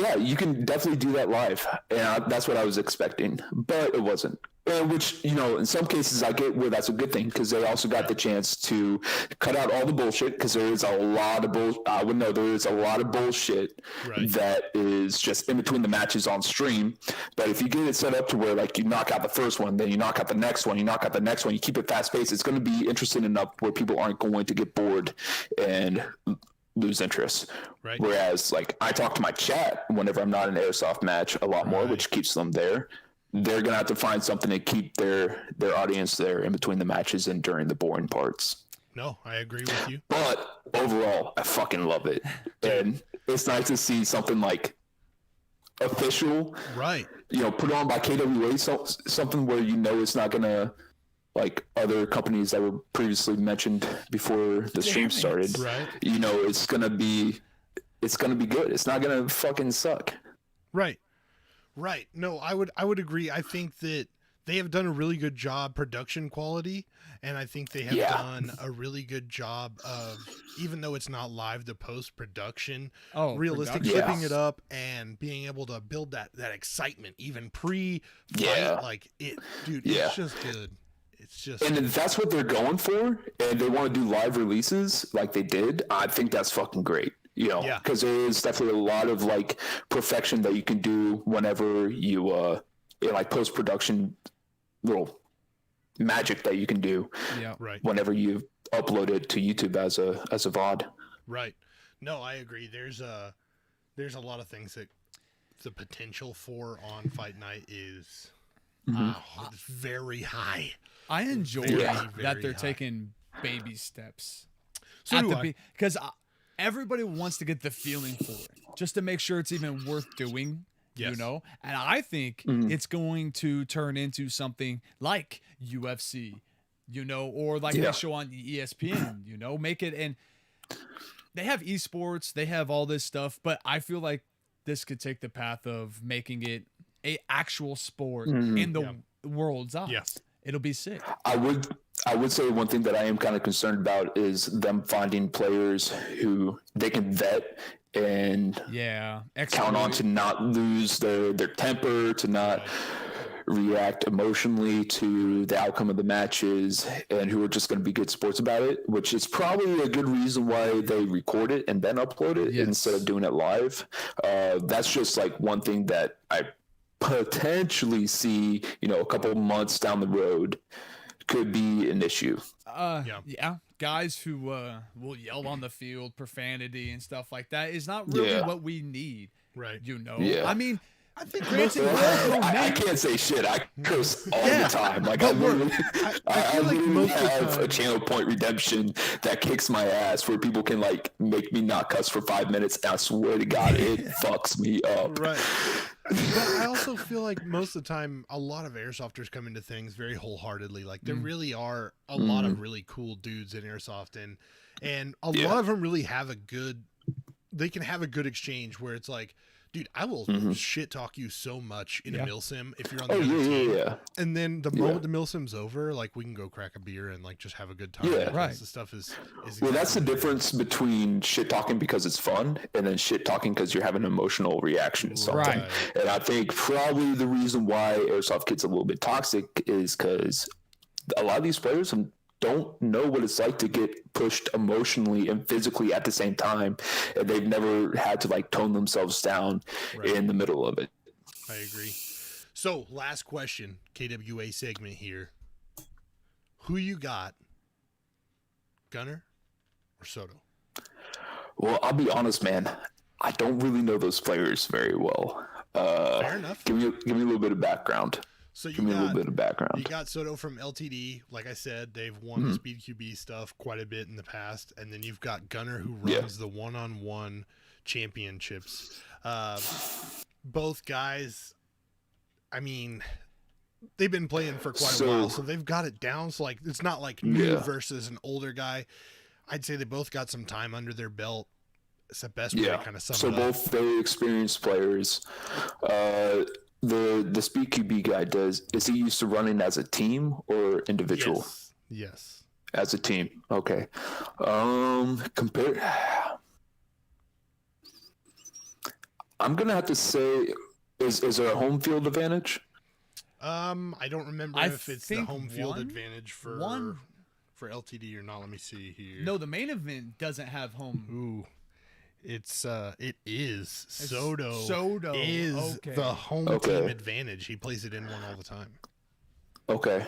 up. You can definitely do that live, and that's what I was expecting, but it wasn't. Which, in some cases I get where that's a good thing, because they also got the chance to cut out all the bullshit, because there is a lot of bullshit. I would know there is a lot of bullshit that is just in between the matches on stream. But if you get it set up to where like you knock out the first one, then you knock out the next one, you knock out the next one, you keep it fast paced, it's going to be interesting enough where people aren't going to get bored and lose interest. Right. Whereas like I talk to my chat whenever I'm not in an airsoft match a lot more, which keeps them there. They're gonna have to find something to keep their audience there in between the matches and during the boring parts. No, I agree with you. But overall, I fucking love it, and it's nice to see something like official, right? Put on by KWA, something where it's not gonna like other companies that were previously mentioned before the stream started. Right. It's gonna be good. It's not gonna fucking suck. Right. Right. No, I would agree. I think that they have done a really good job production quality, and I think they have done a really good job of, even though it's not live, the post-production, realistic clipping it up and being able to build that excitement even pre-fight. Like it, dude, it's just good. It's just, and if that's what they're going for, and they want to do live releases like they did, I think that's fucking great. Because there is definitely a lot of like perfection that you can do whenever you like post-production little magic that you can do. Yeah, right. Whenever you upload it to YouTube as a VOD. Right. No, I agree. There's a lot of things that the potential for on Fight Night is it's very high. I enjoy that they're taking baby steps. So do I. Because everybody wants to get the feeling for it, just to make sure it's even worth doing. Yes. And I think it's going to turn into something like UFC, or like they show on ESPN, make it. And they have esports, they have all this stuff, but I feel like this could take the path of making it a actual sport in the world's eyes. Yes. It'll be sick. I would say one thing that I am kind of concerned about is them finding players who they can vet and count on to not lose their temper, to not react emotionally to the outcome of the matches, and who are just going to be good sports about it, which is probably a good reason why they record it and then upload it instead of doing it live. That's just like one thing that I potentially see, a couple months down the road could be an issue. Guys who will yell on the field, profanity and stuff like that is not really what we need. Right. I mean, I think Granted, I can't say shit. I curse all the time. Like I feel like literally most of the have time- a channel point redemption that kicks my ass, where people can like make me not cuss for 5 minutes. And I swear to God, it fucks me up. Right. But I also feel like most of the time, a lot of airsofters come into things very wholeheartedly. Like there really are a lot of really cool dudes in airsoft, and a lot of them really have they can have a good exchange where it's like, dude, I will shit talk you so much in a milsim if you're on the other team. Yeah. And then the moment the milsim's over, like we can go crack a beer and like just have a good time. Yeah. Right. The stuff is Well, that's the difference between shit talking because it's fun and then shit talking because you're having an emotional reaction to something. Right. And I think probably the reason why airsoft gets a little bit toxic is because a lot of these players don't know what it's like to get pushed emotionally and physically at the same time, and they've never had to like tone themselves down in the middle of it. I agree. So last question, KWA segment here. Who you got, Gunner or Soto? Well, I'll be honest, man. I don't really know those players very well. Fair enough. Give me a little bit of background. So Give me a little bit of background. You got Soto from LTD. Like I said, they've won the Speed QB stuff quite a bit in the past. And then you've got Gunner, who runs the one-on-one championships. Both guys, I mean, they've been playing for quite a while, so they've got it down. So, like, it's not like new versus an older guy. I'd say they both got some time under their belt. It's the best way to kind of sum it up. So both very experienced players. The Speed QB guy is he used to running as a team or individual? Yes. As a team. Okay. Compare. I'm gonna have to say, is there a home field advantage? I don't remember if it's the home field advantage for LTD or not. Let me see here. No, the main event doesn't have home. Ooh. It is Soto is okay. the home team advantage. He plays it in one all the time. Okay.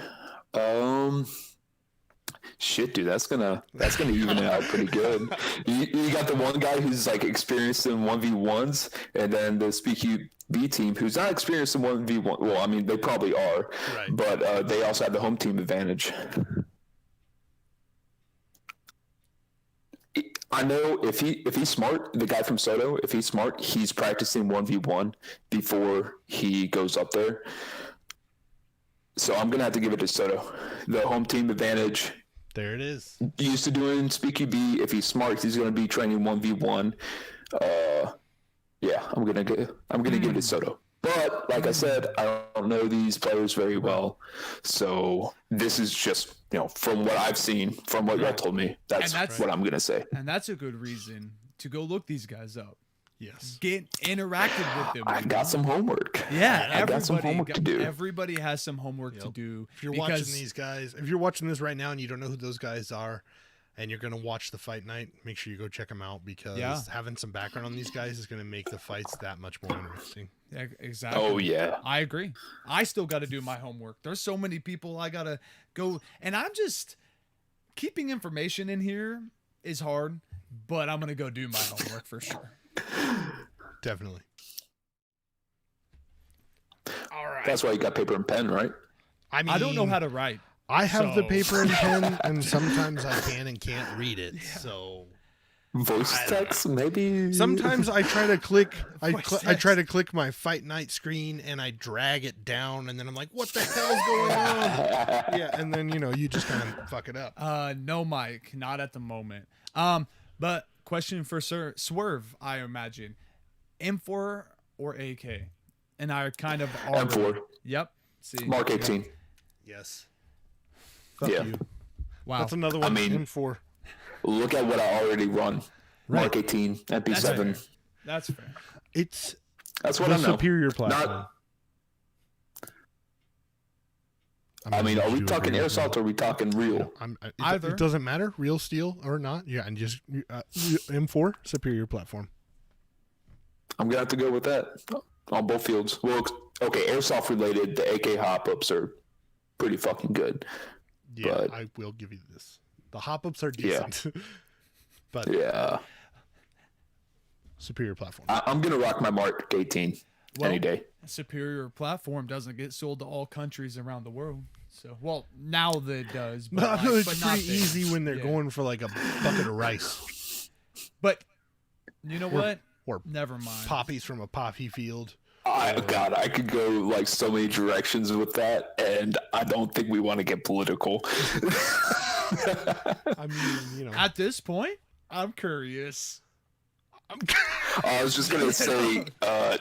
Shit, dude, that's gonna even it out pretty good. You got the one guy who's like experienced in 1v1s, and then the Speaky B team who's not experienced in 1v1. Well, I mean they probably are, but they also have the home team advantage. I know if he's smart, the guy from Soto, if he's smart, he's practicing 1v1 before he goes up there. So I'm gonna have to give it to Soto. The home team advantage. There it is. Used to doing Speaky B. If he's smart, he's gonna be training 1v1. I'm gonna give it to Soto. But like I said, I don't know these players very well, so this is just from what I've seen, from what y'all told me. That's what I'm gonna say. And that's a good reason to go look these guys up. Yes. Get interacted with them. I got some homework. Yeah, I got some homework to do. Everybody has some homework to do. If you're watching these guys, if you're watching this right now and you don't know who those guys are, and you're going to watch the fight night, make sure you go check them out, because having some background on these guys is going to make the fights that much more interesting. Yeah, exactly. Oh, yeah. I agree. I still got to do my homework. There's so many people I got to go. And I'm just keeping information in here is hard, but I'm going to go do my homework for sure. Definitely. All right. That's why you got paper and pen, right? I mean, I don't know how to write. I have the paper and pen, and sometimes I can and can't read it. So voice text, maybe. Sometimes I try to click. I try to click my fight night screen, and I drag it down, and then I'm like, "What the hell's going on?" Yeah, and then you just kind of fuck it up. No, Mike, not at the moment. But question for Swerve, I imagine, M4 or AK, and I kind of are. M4. Yep. See, Mark 18. Yes. Fuck you. Wow. That's another one. M4. Look at what I already run. Mark 18, MP7. That's fair. That's what I know. Superior platform. Are we talking airsoft or are we talking real? Either. It doesn't matter, real steel or not. Yeah, and just M4, superior platform. I'm going to have to go with that on both fields. Well, okay, airsoft related, the AK hop-ups are pretty fucking good. Yeah, but I will give you this. The hop-ups are decent. Yeah. But superior platform. I'm going to rock my Mark 18. any day. A superior platform doesn't get sold to all countries around the world. So, well, now that it does. But, But like, it's but not pretty then. easy when they're Yeah. going for like a bucket of rice But you know what? or Never mind. poppies from a poppy field. God, I could go like so many directions with that, and I don't think we want to get political. I mean, you know, At this point, I'm curious. I was just gonna say,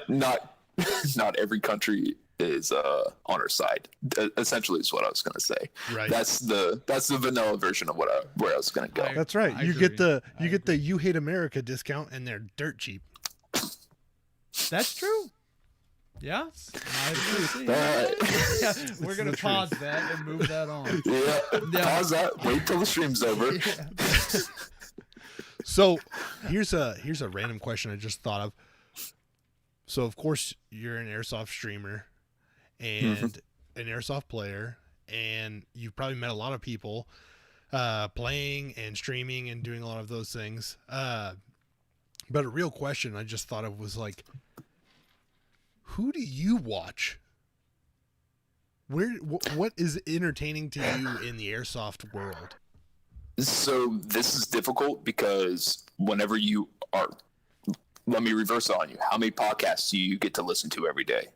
not every country is on our side. Essentially, is what I was gonna say. Right. That's the vanilla version of where I was gonna go. that's right. I You agree. get the I You Hate America discount, and they're dirt cheap. That's true. Yeah. I agree. That- Yeah, we're gonna the pause that and move that on. Yeah. Yeah. Pause that. Wait till the stream's over. So here's a random question I just thought of. So of course you're an airsoft streamer and an airsoft player, and you've probably met a lot of people playing and streaming and doing a lot of those things. But a real question I just thought of was like, who do you watch? What is entertaining to you in the airsoft world? So this is difficult because whenever you are, let me reverse it on you. How many podcasts do you get to listen to every day?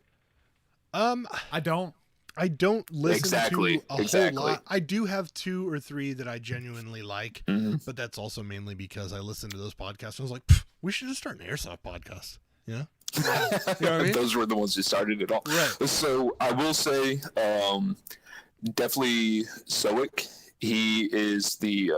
I don't. I don't listen Exactly, to a exactly. whole lot. I do have 2 or 3 that I genuinely like, Mhm. but that's also mainly because I listen to those podcasts. I was like, "Pff, we should just start an airsoft podcast. Yeah. You know what I mean? Those were the ones who started it all. Right. So I will say, definitely Soic. He is the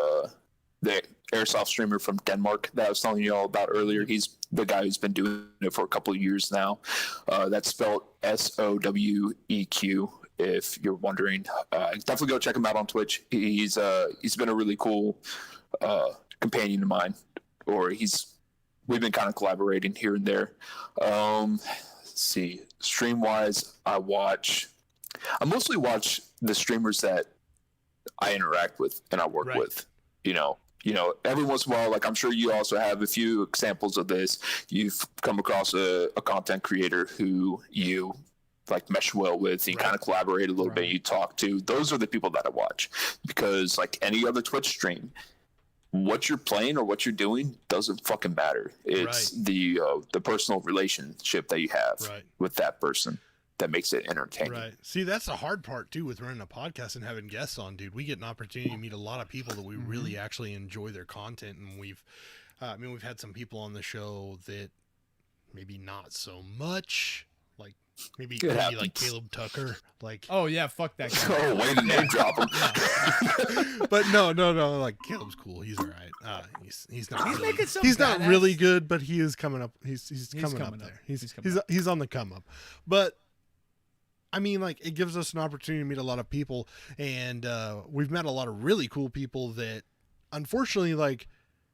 airsoft streamer from Denmark that I was telling you all about earlier. He's the guy who's been doing it for a couple of years now. That's spelled SOWEQ. If you're wondering, definitely go check him out on Twitch. He's been a really cool companion of mine, or we've been kind of collaborating here and there. Let's see, stream wise, I mostly watch the streamers that I interact with and I work Right. with. You know, every once in a while, like I'm sure you also have a few examples of this. You've come across a content creator who you like mesh well with, you Right. kind of collaborate a little bit, Right. you talk to. Those are the people that I watch, because like any other Twitch stream, what you're playing or what you're doing doesn't fucking matter. It's the personal relationship that you have Right. with that person that makes it entertaining. Right. See, that's the hard part too with running a podcast and having guests on, dude. We get an opportunity to meet a lot of people that we really actually enjoy their content, and we've had some people on the show that maybe not so much, like maybe It like happens. Caleb Tucker, like. Oh yeah, fuck that guy. Oh, way to name drop him. But no, like Caleb's cool. He's all right. He's not. He's really, making some He's not badass- really good, but he is coming up. He's coming up coming up. there. He's coming up. He's on the come up. But I mean, like, it gives us an opportunity to meet a lot of people, and we've met a lot of really cool people that, unfortunately, like,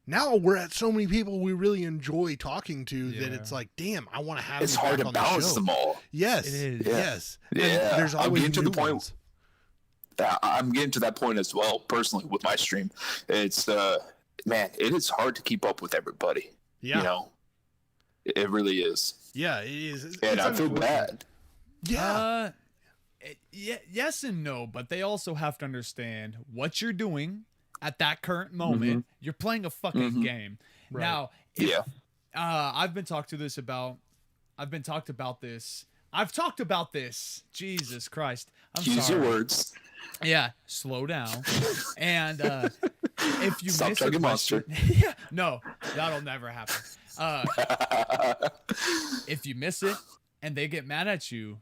now we're at so many people we really enjoy talking to that Yeah. it's like, damn, I want to have. It's you hard back to on the balance show. them all. Yes, It is. Yeah. yes. And Yeah, there's I'm always getting to the new point- ones. I'm getting to that point as well, personally, with my stream. It's man, it is hard to keep up with everybody. Yeah, You know, it really is, yeah, it is. It's and I feel unfortunate. bad. Yeah, Yes and no, but they also have to understand what you're doing at that current moment. You're playing a fucking game. Right. Now, if, Yeah. I've talked about this. Jesus Christ. I'm Use sorry. your words. Yeah, slow down. And if you Stop miss a chugging question, Monster. yeah, no, that'll never happen. If you miss it and they get mad at you,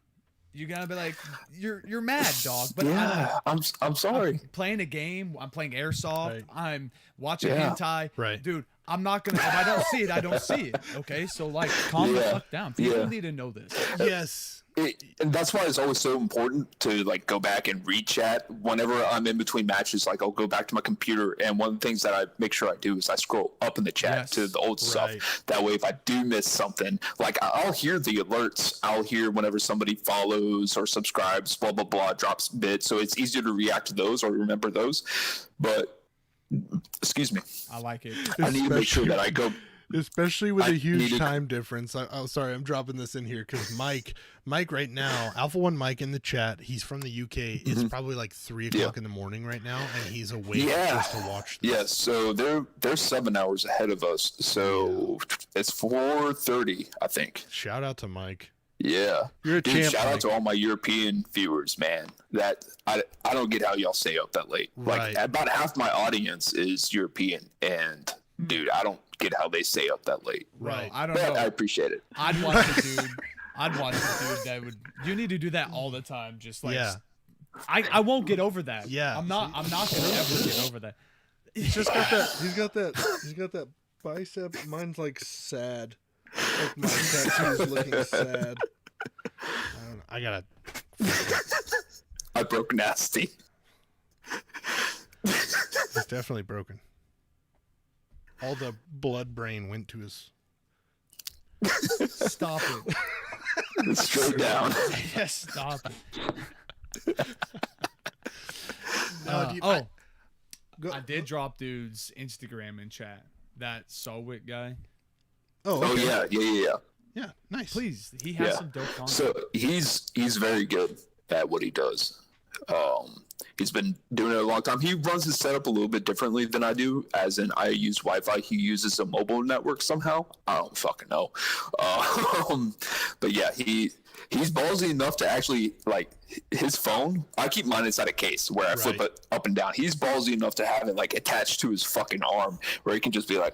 you gotta be like, you're mad, dog. But Yeah, I'm sorry. I'm playing a game. I'm playing airsoft. Right. I'm watching Yeah. hentai. Right. Dude, I'm not gonna. If I don't see it, I don't see it. Okay, so like, calm the Yeah. fuck down. People Yeah. need to know this. yes. And that's why it's always so important to like go back and re-chat whenever I'm in between matches. Like I'll go back to my computer, and one of the things that I make sure I do is I scroll up in the chat Yes. to the old Right. stuff. That way, if I do miss something, like I'll hear the alerts. I'll hear whenever somebody follows or subscribes, blah blah blah, drops bits. So it's easier to react to those or remember those. But excuse me, I like it. I need to make sure that I go. Especially with a huge needed- time difference. Oh, sorry, I'm dropping this in here because Mike right now, Alpha One Mike in the chat, he's from the UK. It's probably like 3 o'clock in the morning right now, and he's awake just to watch this. Yeah, so they're 7 hours ahead of us. So it's 4:30, I think. Shout out to Mike. Yeah. You're a Dude, champ, shout Mike. out to all my European viewers, man. That I don't get how y'all stay up that late. Right. Like about half my audience is European, and dude, I don't get how they stay up that late. Right. I don't But know. I appreciate it. I'd watch a dude. That would. You need to do that all the time. Just like. Yeah. I won't get over that. Yeah. I'm not gonna ever get over that. He's just got that. He's got that bicep. Mine's like sad. Like my tattoo's looking sad. I don't know. I gotta. I broke nasty. He's definitely broken. All the blood brain went to his. Stop it. Straight down. Yes, stop it. I did drop dude's Instagram in chat. That Solwick guy. Oh, Oh okay. yeah. Yeah, nice. Please, he has Yeah. some dope content. So he's very good at what he does. He's been doing it a long time. He runs his setup a little bit differently than I do, as in I use Wi-Fi. He uses a mobile network somehow. I don't fucking know. But yeah, he's ballsy enough to actually, like, his phone, I keep mine inside a case where I flip it up and down. He's ballsy enough to have it, like, attached to his fucking arm where he can just be like,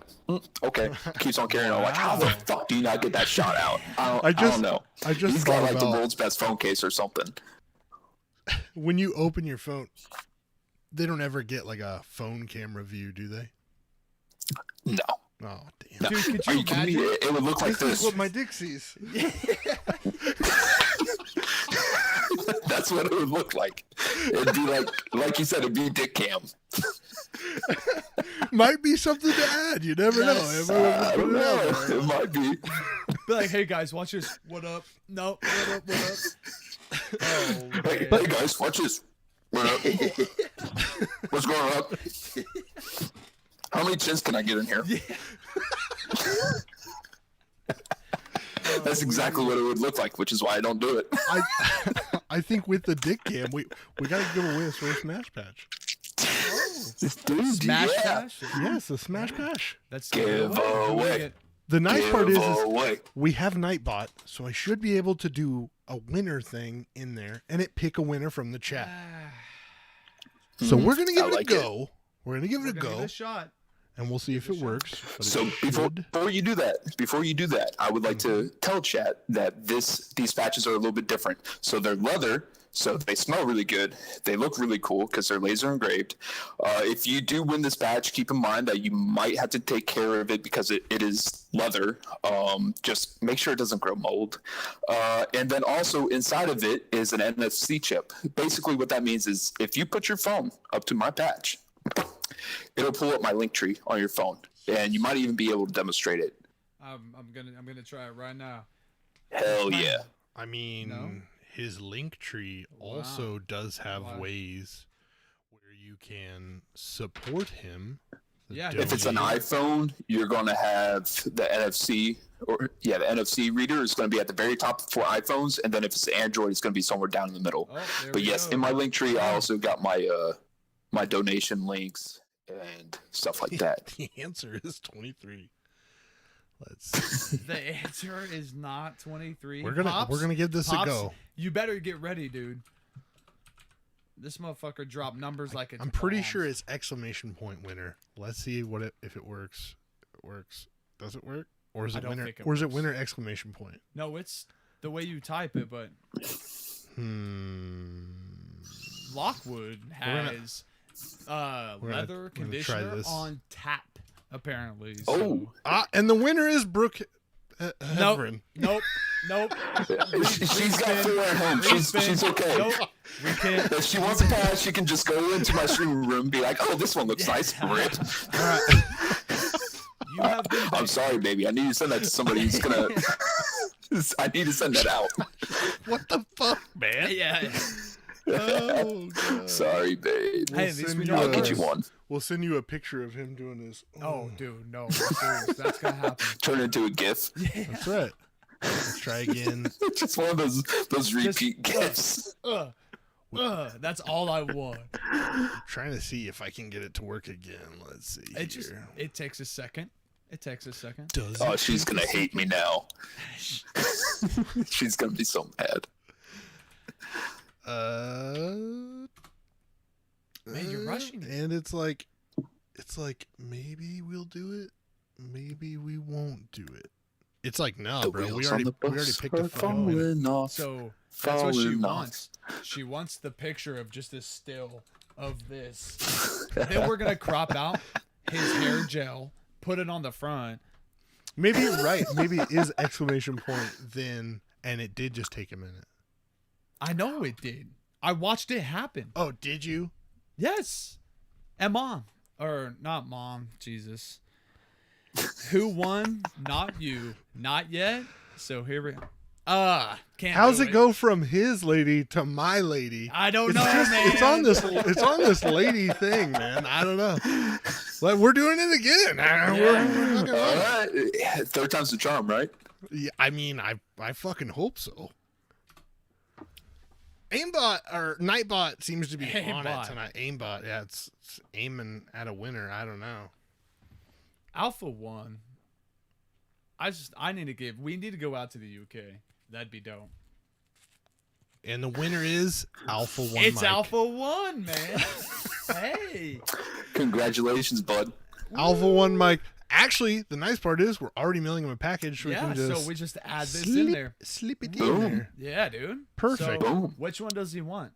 okay, keeps on carrying on. Like, how the fuck do you not get that shot out? I don't know. I just He's thought got, like, the about- world's best phone case or something. When you open your phone, they don't ever get like a phone camera view, do they? No. Oh, damn. No. Dude, could Are you you kidding me? imagine? It would look like This is this. what my dick sees. That's what it would look like. It'd be like you said, it'd be dick cam. Might be something to add. You never know. Yes. I don't know. It might be. Be like, hey guys, watch this. What up? No, what up? What up? Oh, Hey, man. hey guys, watch this. What up? What's going on? How many chins can I get in here? That's exactly what it would look like, which is why I don't do it. I think with the dick cam, we gotta give away a Swerve Smash Patch. Dude, Smash yeah. Dash? Yes, a Smash Patch. That's Give away. The nice part is away. we have Nightbot, so I should be able to do a winner thing in there and it pick a winner from the chat. So we're gonna give I it like a go. We're gonna give it a Give it go, a shot. and we'll see if it works. But So it before should. you do that, I would like to tell chat that these patches are a little bit different. So they're leather, so they smell really good. They look really cool because they're laser engraved. If you do win this patch, keep in mind that you might have to take care of it because it is leather. Just make sure it doesn't grow mold. And then also inside of it is an NFC chip. Basically what that means is if you put your phone up to my patch, it'll pull up my link tree on your phone, and you might even be able to demonstrate it. I'm gonna try it right now. Hell yeah! I mean, No? his link tree also does have ways where you can support him. Yeah. If it's an Donate. iPhone, you're gonna have the NFC, the NFC reader is gonna be at the very top for iPhones, and then if it's Android, it's gonna be somewhere down in the middle. Oh, there But we yes, go. in my link tree, I also got my donation links and stuff like that. The answer is 23. Let's. The answer is not 23. We're gonna give this Pops, a go. You better get ready, dude. This motherfucker dropped numbers like it's I'm pretty bombs. sure it's exclamation point winner. Let's see if it works. It works. Does it work? Or is I it don't winner? think it Or is it works. winner exclamation point? No, it's the way you type it, but Lockwood gonna- has we're leather gonna try conditioner this. on tap, apparently. Oh. Ah, and the winner is Brooke Hevron. Nope. She's got 4 at home. She's okay. Nope. We can't. If she wants a pass, she can just go into my stream room and be like, "Oh, this one looks nice." Rip. You have been I'm begged. sorry, baby. I need to send that to somebody who's gonna. I need to send that out. What the fuck, man? Yeah. Oh, God. Sorry, babe. Hey, at least we send know you I'll it get works. you one. We'll send you a picture of him doing this. Oh, dude, no. Serious, that's going to happen. Turn into a GIF. Yeah. That's right. Let's try again. Just one of those repeat GIFs. That's all I want. I'm trying to see if I can get it to work again. Let's see. It takes a second. Does Oh, it? she's gonna hate me now. She's gonna be so mad. Man, you're rushing it. And it's like maybe we'll do it, maybe we won't do it. It's like, no, The bro. We wheels already on the bus picked a are phone. falling off. So that's what she Falling off. wants. She wants the picture of just a still of this. Then we're gonna crop out his hair gel, put it on the front. Maybe you're right. Maybe it is exclamation point then, and it did just take a minute. I know it did. I watched it happen. Oh, did you? Yes. And mom. Or not mom. Jesus. Who won? Not you. Not yet. So here we can't. How's do it go from his lady to my lady? I don't It's know, just- man. It's on this lady thing, man. I don't know. Like, we're doing it again. We're fucking All right. right, third time's the charm, right? Yeah, I mean, I fucking hope so. Aimbot or Nightbot seems to be on it Aimbot. tonight. Aimbot, yeah, it's aiming at a winner. I don't know. Alpha won. We need to go out to the UK. That'd be dope. And the winner is Alpha One. It's Mike. Alpha 1, man. Hey. Congratulations, bud. Alpha One Mike. Actually, the nice part is we're already mailing him a package, so we Yeah, can just so we just add this in there. slip it Boom. in there. Yeah, dude. Perfect. So, Boom. which one does he want?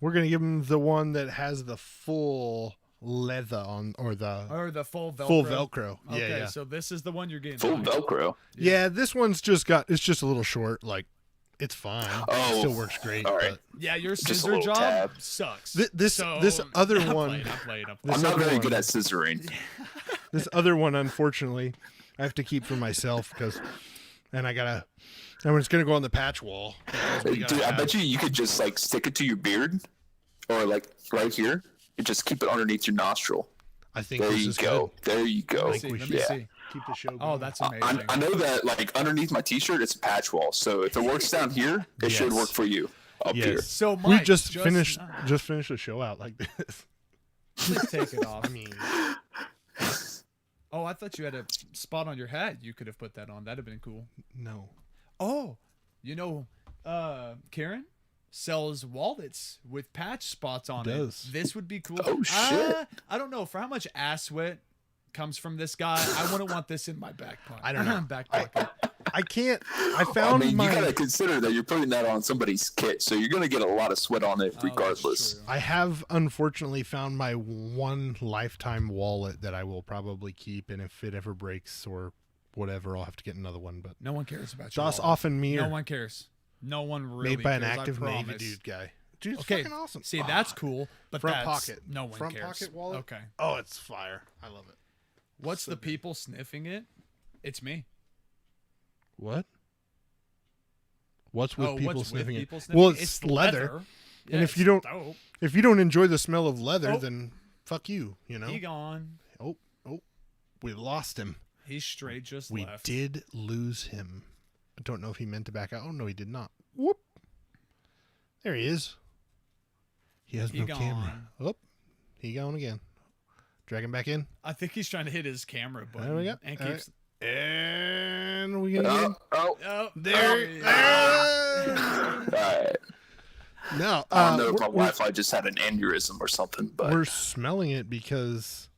We're gonna give him the one that has the full leather on, or the Full Velcro? full Velcro. Okay, Yeah. so this is the one you're getting. Full Mike. Velcro. Yeah, this one's it's just a little short. Like, it's fine. Oh, It still works great. all right. But Yeah, your Just a scissor little job tab. sucks. This other I'm one, playing, I'm playing. This I'm not other very one- good at scissoring. this other one, unfortunately, I have to keep for myself and it's gonna go on the patch wall. because we Dude, gotta I have- bet you could just like stick it to your beard, or like right here, and just keep it underneath your nostril. I think There this you is go. good. There you go. I think we Let should me see. keep the show going. Oh, that's I, amazing. I know that like underneath my t-shirt, it's a patch wall. So if it works down here, it should Yes. work for you up here. Yes. So We Mike, just finished the show out like this. Just take it off. I mean, Oh, I thought you had a spot on your hat. You could have put that on. That'd have been cool. no. Oh, Karen sells wallets with patch spots on Does. it. This would be cool. Oh, shit. I don't know for how much ass sweat comes from this guy. I wouldn't want this in my back pocket. I don't know. back pocket. I can't. I I found mean, my. you gotta consider that you're putting that on somebody's kit, so you're gonna get a lot of sweat on it Oh, that's regardless. true. I have unfortunately found my one lifetime wallet that I will probably keep, and if it ever breaks or whatever, I'll have to get another one. But No one cares about you. Das Offen Mir, No one cares. No one really made by an cares, I active Navy promise. dude guy. Dude, it's Okay, fucking awesome. see, that's cool, but Front that's, pocket. no one Front cares. pocket wallet? Okay. Oh, it's fire. I love it. What's So the good. people sniffing it? It's me. What? What's with Oh, people what's with sniffing people it? sniffing Well, it? it's leather. Yeah, And if it's you don't- dope. If you don't enjoy the smell of leather, Oh. then fuck you. You know. He gone. Oh, we lost him. He's straight just We left. did lose him. I don't know if he meant to back out. Oh no, he did not. Whoop. There he is. He has He no gone. camera. Oh, he gone again. Drag him back in. I think he's trying to hit his camera button. There we go. And All keeps. And we gonna Oh, Oh, there. he is. all right. No, I don't know if my we're, Wi-Fi just had an aneurysm or something, but we're smelling it because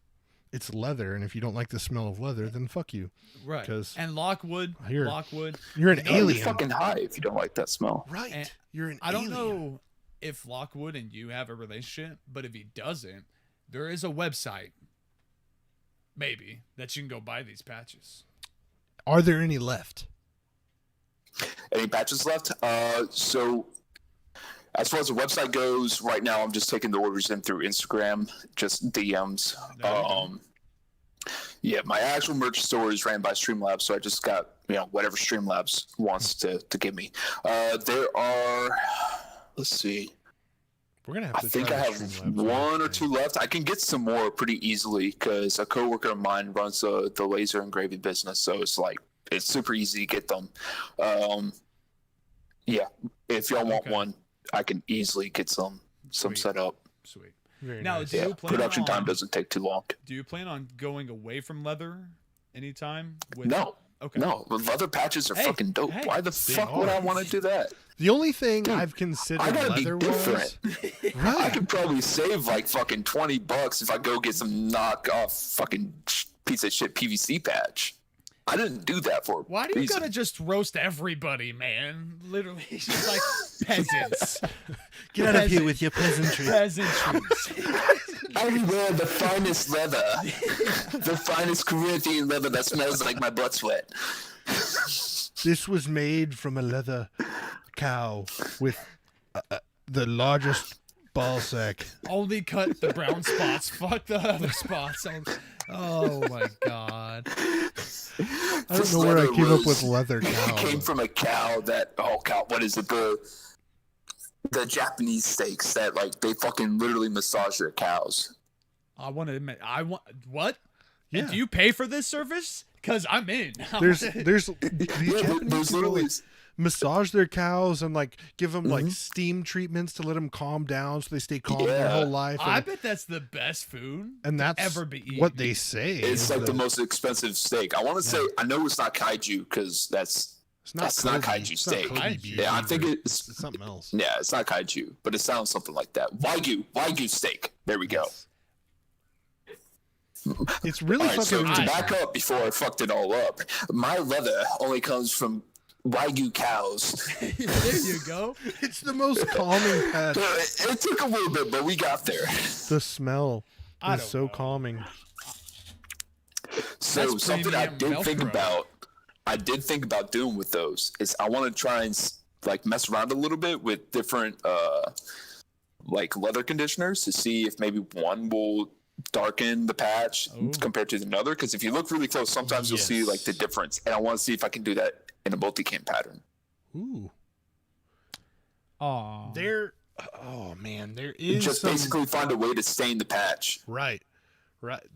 it's leather, and if you don't like the smell of leather, then fuck you. Right. 'Cause And Lockwood. You're- Lockwood. You're an no, you're alien, fucking high if you don't like that smell. right? And You're an I don't alien. know if Lockwood and you have a relationship, but if he doesn't, there is a website, maybe, that you can go buy these patches. Are there any left? Any patches left? So as far as the website goes, right now I'm just taking the orders in through Instagram, just DMs. There you go. Yeah, my actual merch store is ran by Streamlabs, so I just got whatever Streamlabs wants to give me. There are, let's see, We're gonna have I to. think try I the have Streamlabs one or thing. two left. I can get some more pretty easily because a coworker of mine runs the laser engraving business, so it's super easy to get them. Yeah, if y'all want one, I can easily get some Sweet. set up. Sweet. Very Now, nice. do you Yeah, plan production time on- doesn't take too long. Do you plan on going away from leather anytime? No. Okay. No, the leather patches are Hey, fucking dope. hey, Why the they fuck would are. I want to do that? The only thing Dude, I've considered I gotta be leather different. was I right. could probably save like fucking $20 if I go get some knockoff fucking piece of shit PVC patch. I didn't do that for a Why do you reason. gotta just roast everybody, man? Literally, it's just like peasants. Get out of here with your peasantry. Peasantries. I wear the finest leather, the finest Corinthian leather that smells like my butt sweat. This was made from a leather cow with the largest ball sack. Only cut the brown spots. Fuck the other spots. Oh my god. I don't know where I came up with leather cow. It came from a cow what is it? The Japanese steaks that like they fucking literally massage their cows. I want to admit, what? Yeah. And do you pay for this service? Because I'm in. There's these Yeah, Japanese there's people, literally like, massage their cows and like give them like steam treatments to let them calm down so they stay calm their Yeah. whole life. I And, bet that's the best food and that's ever be eaten. what they say. it's is like the that most expensive steak. I want to say I know it's not kaiju because that's not Kobe. kaiju It's not steak. Kobe beef Yeah, I think either. it's It's something else. yeah, it's not kaiju, but it sounds something like that. Wagyu steak. There we go. It's really All right, so fucking to nice. back up before I fucked it all up, my leather only comes from Wagyu cows. There you go. It's the most calming pet. It took a little bit, but we got there. The smell I is don't so know. calming. So That's something I premium did think Velcro. about, doing with those is I want to try and like mess around a little bit with different like leather conditioners to see if maybe one will darken the patch Ooh. compared to another. Because if you look really close, sometimes you'll see like the Yes. difference, and I want to see if I can do that in a multicam pattern. Ooh. Aw. There oh man, there is Just some basically find a way to stain the patch. right.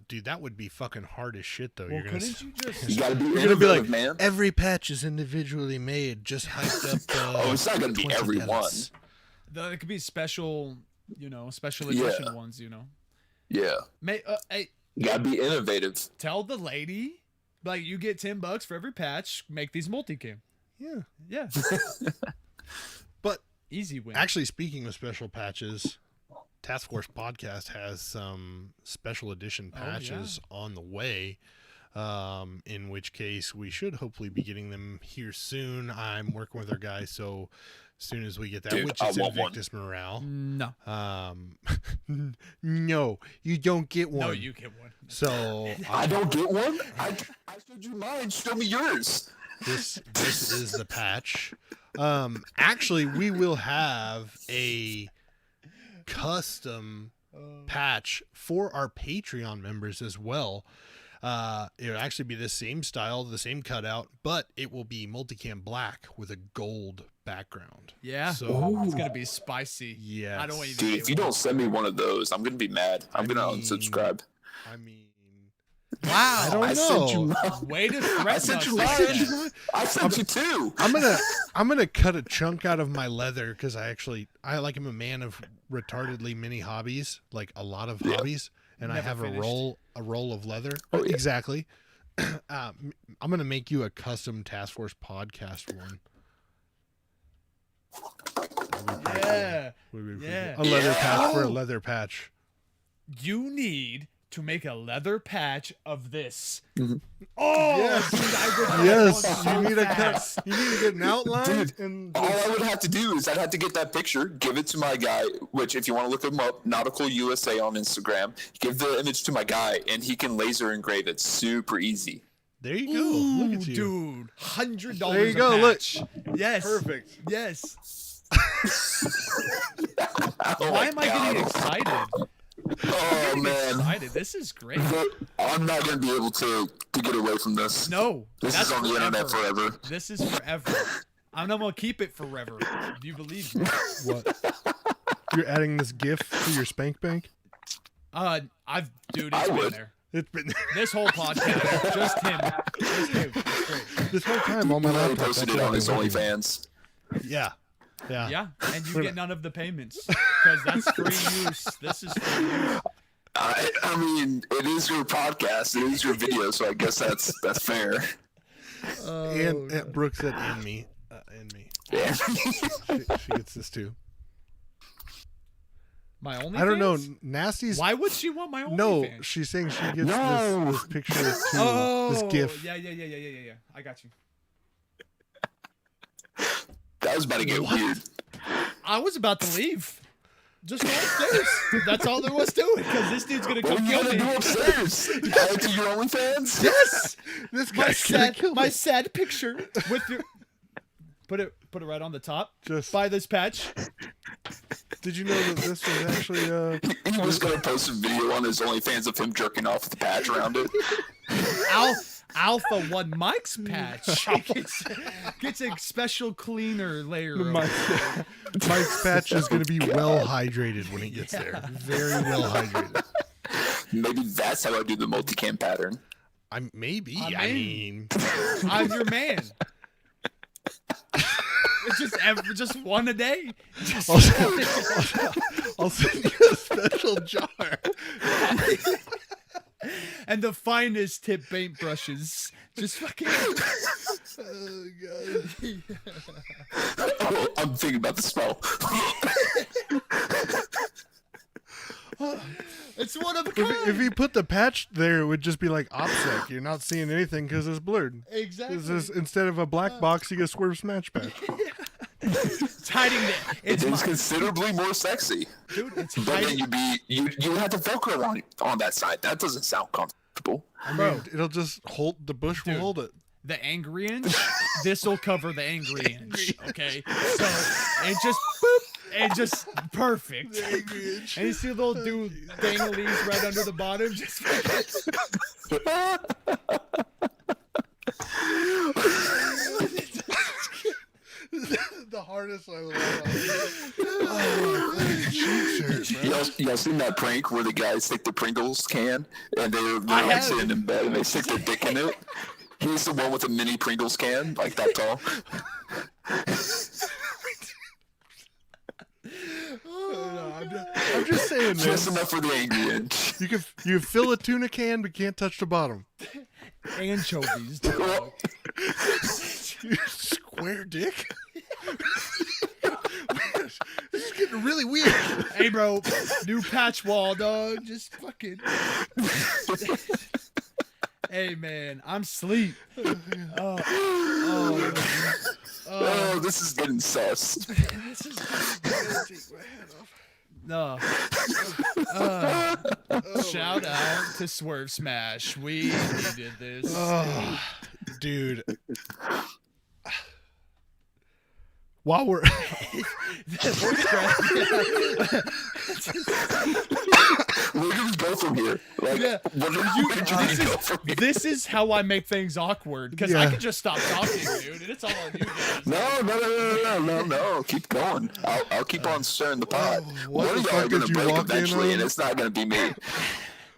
Dude, that would be fucking hard as shit though. Well, You're gonna couldn't you just... You gotta be You're gonna be innovative, like, man. every patch is individually made, just hyped up. Oh, it's not gonna be 20 every pellets. It could be special, special Yeah. edition ones, Yeah, Hey, you gotta be innovative. tell the lady, like, you get $10 for every patch, make these multicam. Yeah. Yeah. But Easy win. actually, speaking of special patches, Task Force Podcast has some special edition Oh, yeah. patches on the way. In which case, we should hopefully be getting them here soon. I'm working with our guys, so as soon as we get that, Dude, which I is want one. Invictus Morale. No. No, you don't get one. No, you get one. So I don't get one. I showed you mine. Show me yours. this is the patch. Actually, we will have a custom patch for our Patreon members as well. It'll actually be the same style, the same cutout, but it will be multicam black with a gold background. Yeah. So It's going to be spicy. yes. I don't want you to Dude, get if you don't send me one of those, I'm gonna be mad. I'm gonna unsubscribe. I mean, Wow. I don't I sent you know. mine. Way to threaten I sent us you like mine. that. I sent you two. I'm gonna cut a chunk out of my leather because I am a man of retardedly many hobbies, like a lot of hobbies, and I Never have finished. a roll of leather. Oh, yeah. Exactly. I'm gonna make you a custom Task Force Podcast one. Yeah. Would be pretty Yeah. cool. A leather Yeah. patch for a leather patch. You need to make a leather patch of this. Mhm. Oh, Yes. dude, I would have Yes, one so you need a fast. cut. You need to get an outline Dude, and All I would have to do is I'd have to get that picture, give it to my guy, which if you want to look him up, Nautical USA on Instagram, give the image to my guy, and he can laser engrave it super easy. there you go. Ooh, Look at you. dude, $100. There you go, look. Patch. Yes, Perfect. Yes. Oh Why my am I getting God. excited? Oh man, Excited. This is great. I'm not gonna be able to get away from this. No, This that's is on the internet forever. forever. This is forever. I'm not gonna keep it forever. Do you believe me? What? You're adding this GIF to your spank bank? Dude, it's been there. It's been This whole podcast, just him. It's great. this whole time on my He laptop. posted it on his OnlyFans. Yeah. Yeah, and you get none of the payments because that's free use. This is free use. I mean, it is your podcast. It is your video, so I guess that's fair. And Brooke said, "And me, and me." Yeah. She gets this too. My only. I don't know. Nasty's. Why would she want my only? No, fans? she's saying she gets No. this picture too. Oh, this GIF. Yeah. I got you. That was about to get weird. I was about to leave. Just go upstairs. That's all there was to it. Because this dude's gonna What come are you kill gonna me. do upstairs? Add to your OnlyFans? Yes. This My guy's gonna sad, kill my me. sad picture with your. Put it right on the top. Just. Buy this patch. Did you know that this was actually? He was gonna post a video on his OnlyFans of him jerking off with the patch around it. Alpha 1 Mike's patch gets a special cleaner layer. Mike's patch is going to be well hydrated when he gets there. Very well hydrated. Maybe that's how I do the multicam pattern. I mean, I'm your man. It's just one a day. I'll send you a special jar. And the finest tip paintbrushes. Just fucking. Oh god. Oh, I'm thinking about the smell. It's one of a kind. If he put the patch there, it would just be like OPSEC. You're not seeing anything because it's blurred. Exactly. This is, instead of a black box, you get Swerve Smash patch. It's hiding it. It is considerably more sexy. Dude, it's But then hiding. you have the Velcro on that side. That doesn't sound comfortable. I mean, Bro. it'll just hold the bush. Will Dude. hold it. The angry inch, this will cover the angry inch. Okay, so it just boop, and just perfect. And you see a little dude danglies right under the bottom, just The hardest I will ever. Cheap shirt, Y'all seen that prank where the guys stick the Pringles can and they're I like have. sitting in bed and they stick their dick in it? He's the one with a mini Pringles can, like that tall. I'm just saying, man. Just enough for the angry inch. You fill a tuna can, but can't touch the bottom. anchovies. Dog. You square dick. This is getting really weird. Hey, bro, new patch wall, dog. Just fucking. Hey, man, I'm sleep. Oh, this is getting sus. This is. No. Shout out to Swerve Smash. We needed this. Oh, dude. While we're Where do we go from here? Like, Yeah. where do we go from here? This is how I make things awkward because I could just stop talking, dude, and it's all on you guys. No. Keep going. I'll keep on stirring the pot. What One the of y'all fuck are did gonna you break walk in eventually, and on? it's not gonna be me.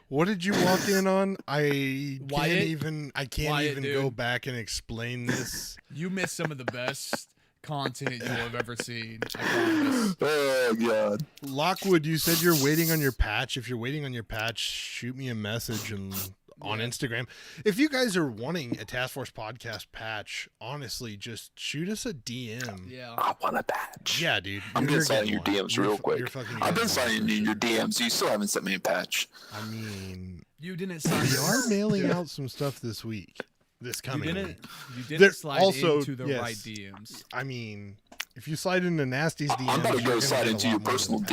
What did you walk in on? I can't Wyatt? even Wyatt, go dude. back and explain this. You missed some of the best content you will have ever seen. I promise. Oh god. Lockwood, you said you're waiting on your patch. If you're waiting on your patch, shoot me a message and on Instagram. If you guys are wanting a Task Force Podcast patch, honestly, just shoot us a DM. Yeah. I want a patch. Yeah, dude. I'm you're gonna sign getting your one. DMs You're real fu- quick. you're fucking I've been getting one signing for in your sure. DMs. You still haven't sent me a patch. I mean, You didn't sign. we are mailing out some stuff this week. This You coming didn't. week. You didn't There- slide also, into the yes. right DMs, I mean, if you slide into Nasty's DMs, I'm about to you're go gonna slide get a into lot your more than personal that.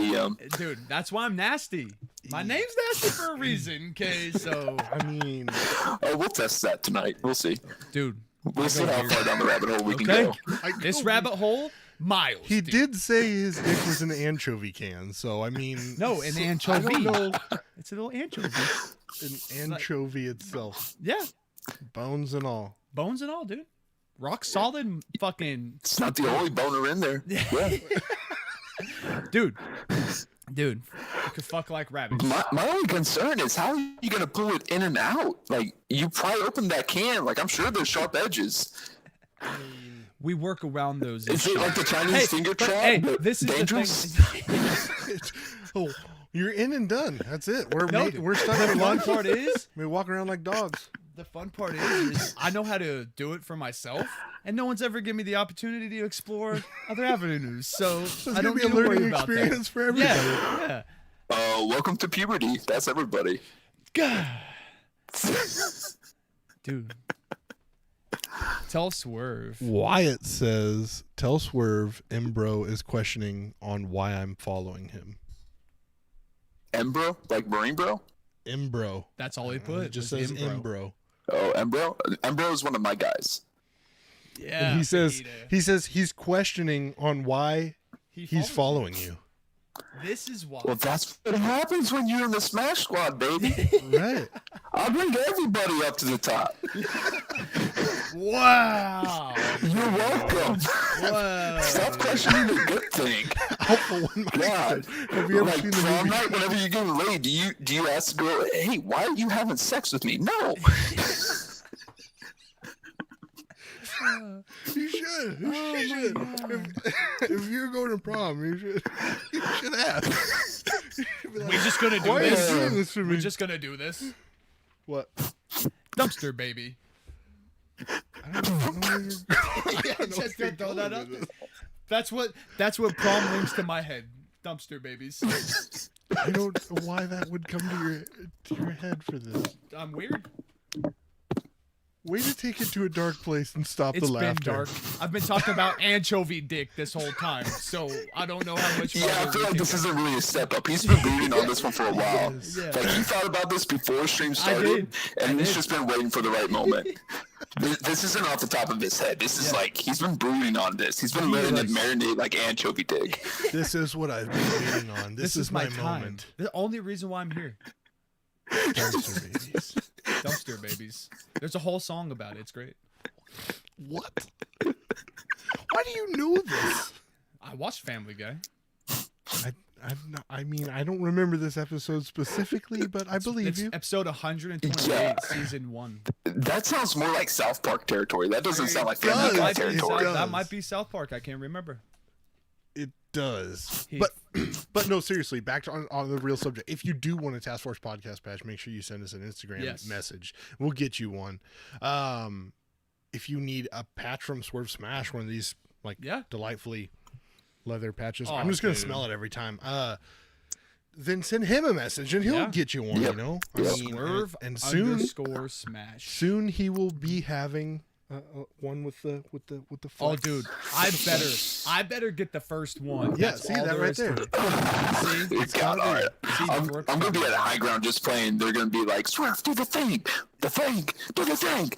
DM. dude. That's why I'm nasty. My name's nasty for a reason. Okay, so I mean, Oh, we'll test that tonight. We'll see. dude, We'll see how far down the rabbit hole we can okay, go. this rabbit hole, miles. he dude. did say his dick was an anchovy can, so I mean, No, an so- anchovy. I don't know It's a little anchovy. an anchovy itself, Yeah, bones and all. bones and all, dude. Rock solid, fucking It's not the only boner in there. Yeah. dude. Dude, you could fuck like rabbits. My only concern is how are you gonna pull it in and out? Like you pry open that can, like I'm sure there's sharp edges. We work around those. Is it like the Chinese finger trap? Hey, but this is dangerous. the thing. Oh, you're in and done. That's it. We're stuck The in fun one. part is, We walk around like dogs. the fun part is I know how to do it for myself, and no one's ever given me the opportunity to explore other avenues. So It's I gonna don't be need a to worry learning about experience that. for everybody. Yeah, Welcome to puberty. That's everybody. yeah. Dude, tell Swerve. Wyatt says, "Tell Swerve Embro is questioning on why I'm following him." Embro, like Marine Bro. Embro. That's all he put. It just was says Embro. Oh, Embro. Embro is one of my guys. Yeah. And he says Peter. he's questioning on why he's following you. This is why. Well, that's what happens when you're in the Smash Squad, baby. Right. I'll bring everybody up to the top. Wow. You're welcome. Wow. Stop questioning the good thing. Helpful one. God, Have you ever like seen the prom movie? night, whenever you get laid, do you ask the girl, "Hey, why are you having sex with me?" No. You should. You should. If you're going to prom, you should ask. We're just gonna do Why are you this. doing this for me? We're just gonna do this. What? Dumpster baby. I don't know where you're Just going throw that out with there. this. That's what prom links to my head. Dumpster babies. I don't know why that would come to your head for this. I'm weird. Way to take it to a dark place and stop It's the been laughter. dark. I've been talking about anchovy dick this whole time, so I don't know how much. Yeah, I farther feel we like can this go. isn't really a step up. He's been brooding on this one for a while. Yeah. Like he thought about this before stream started, and he's just been waiting for the right moment. This isn't off the top of his head. This is like he's been brooding on this. He's been letting it marinate like anchovy dick. This is what I've been waiting on. This is my time. moment. The only reason why I'm here. Dumpster babies. Dumpster babies. There's a whole song about it. It's great. What? Why do you know this? I watched Family Guy. I mean, I don't remember this episode specifically, but I believe It's you. episode 128, Yeah. season 1. That sounds more like South Park territory. That doesn't sound like does. Family Guy It territory. does. That might be South Park. I can't remember. It does. He- But no, seriously, back to on the real subject. If you do want a Task Force podcast patch, make sure you send us an Instagram Yes. message. We'll get you one. If you need a patch from Swerve Smash, one of these like Yeah. delightfully leather patches, Oh, I'm just gonna dude. smell it every time. Then send him a message and he'll Yeah. get you one. Yep. You know, Yep. Swerve and soon _smash. soon he will be having one with the Oh, flex. dude, I better get the first one. Yeah, That's see all that right is to there. it. See, It's God, all right. See, I'm Brooke- gonna be at high ground just playing. They're gonna be like, "Swerve, do the thing, do the thing."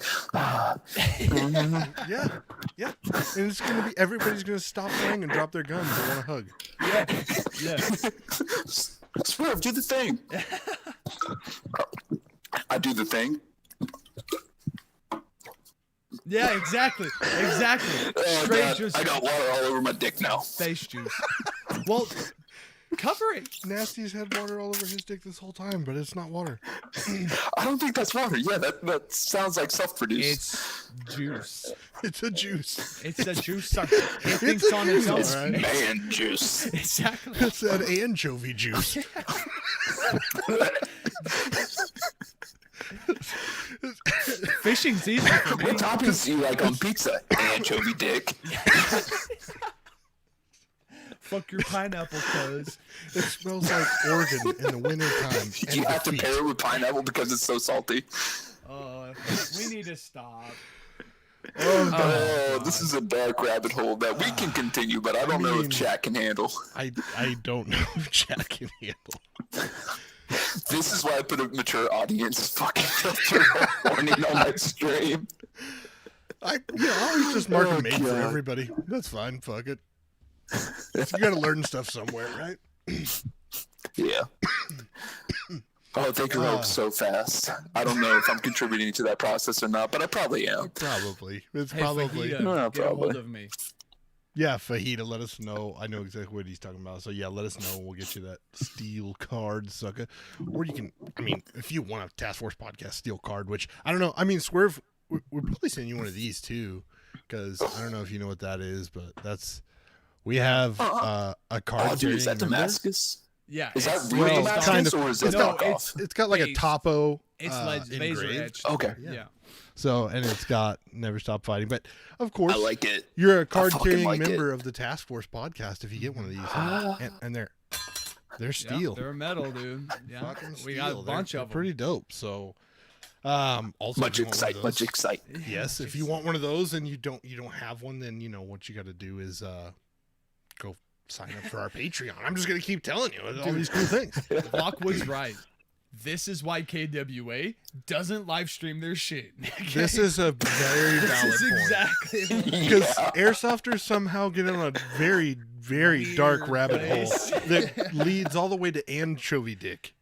Yeah, and it's gonna be everybody's gonna stop playing and drop their guns and want a hug. yeah. Swerve, do the thing. I do the thing. Yeah, exactly. Exactly. Oh, Straight God, just I got water all over my dick now. face juice. Well, cover it. Nasty's had water all over his dick this whole time, but it's not water. I don't think that's water. Yeah, that sounds like self-produced. It's juice. It's a juice. It's a juice sucker. It thinks a on its juice, own. all right. Man juice. Exactly. It's that anchovy juice. Fishing's easy for me. What toppings do you like on pizza? Anchovy dick. Fuck your pineapple, cuz. It smells like Oregon in the wintertime. Do you have to pair it with pineapple because it's so salty? We need to stop. Oh, this is a dark rabbit hole that we can continue, but I don't know if mean- chat can handle. I don't know if Jack can handle. This is why I put a mature audience fucking filter warning on my stream. I always just mark Oh, a made for God. everybody. That's fine. Fuck it. You gotta learn stuff somewhere, right? Yeah. Oh, they grow up so fast. I don't know if I'm contributing to that process or not, but I probably am. Probably. It's Hey, probably. Fajita, No, get a hold probably. of me. Yeah, Fajita, let us know. I know exactly what he's talking about. So yeah, let us know. We'll get you that steel card, sucker. Or you can, I mean, if you want a Task Force Podcast steel card, which I don't know. I mean, Swerve, we're probably sending you one of these too, because I don't know if you know what that is, but we have a card. Oh, dude, is that Damascus? Yeah. Is that real Damascus kind of, or is it knockoff? It's got like a topo. It's laser engraved. etched. Okay. Yeah. So, and it's got Never Stop Fighting. But, of course, I like it. You're a card-carrying like member of the Task Force Podcast if you get one of these. And they're steel. Yeah, they're metal, dude. Yeah. We got a bunch of them. Pretty dope. So, also, Much excite. Yes, if you want one of those and you don't have one, then, you know, what you got to do is go sign up for our Patreon. I'm just going to keep telling you all these cool things. Lockwood's right. This is why KWA doesn't live stream their shit. Okay? This is a very valid point. Exactly. Because airsofters somehow get on a very, very dark rabbit hole that leads all the way to anchovy dick.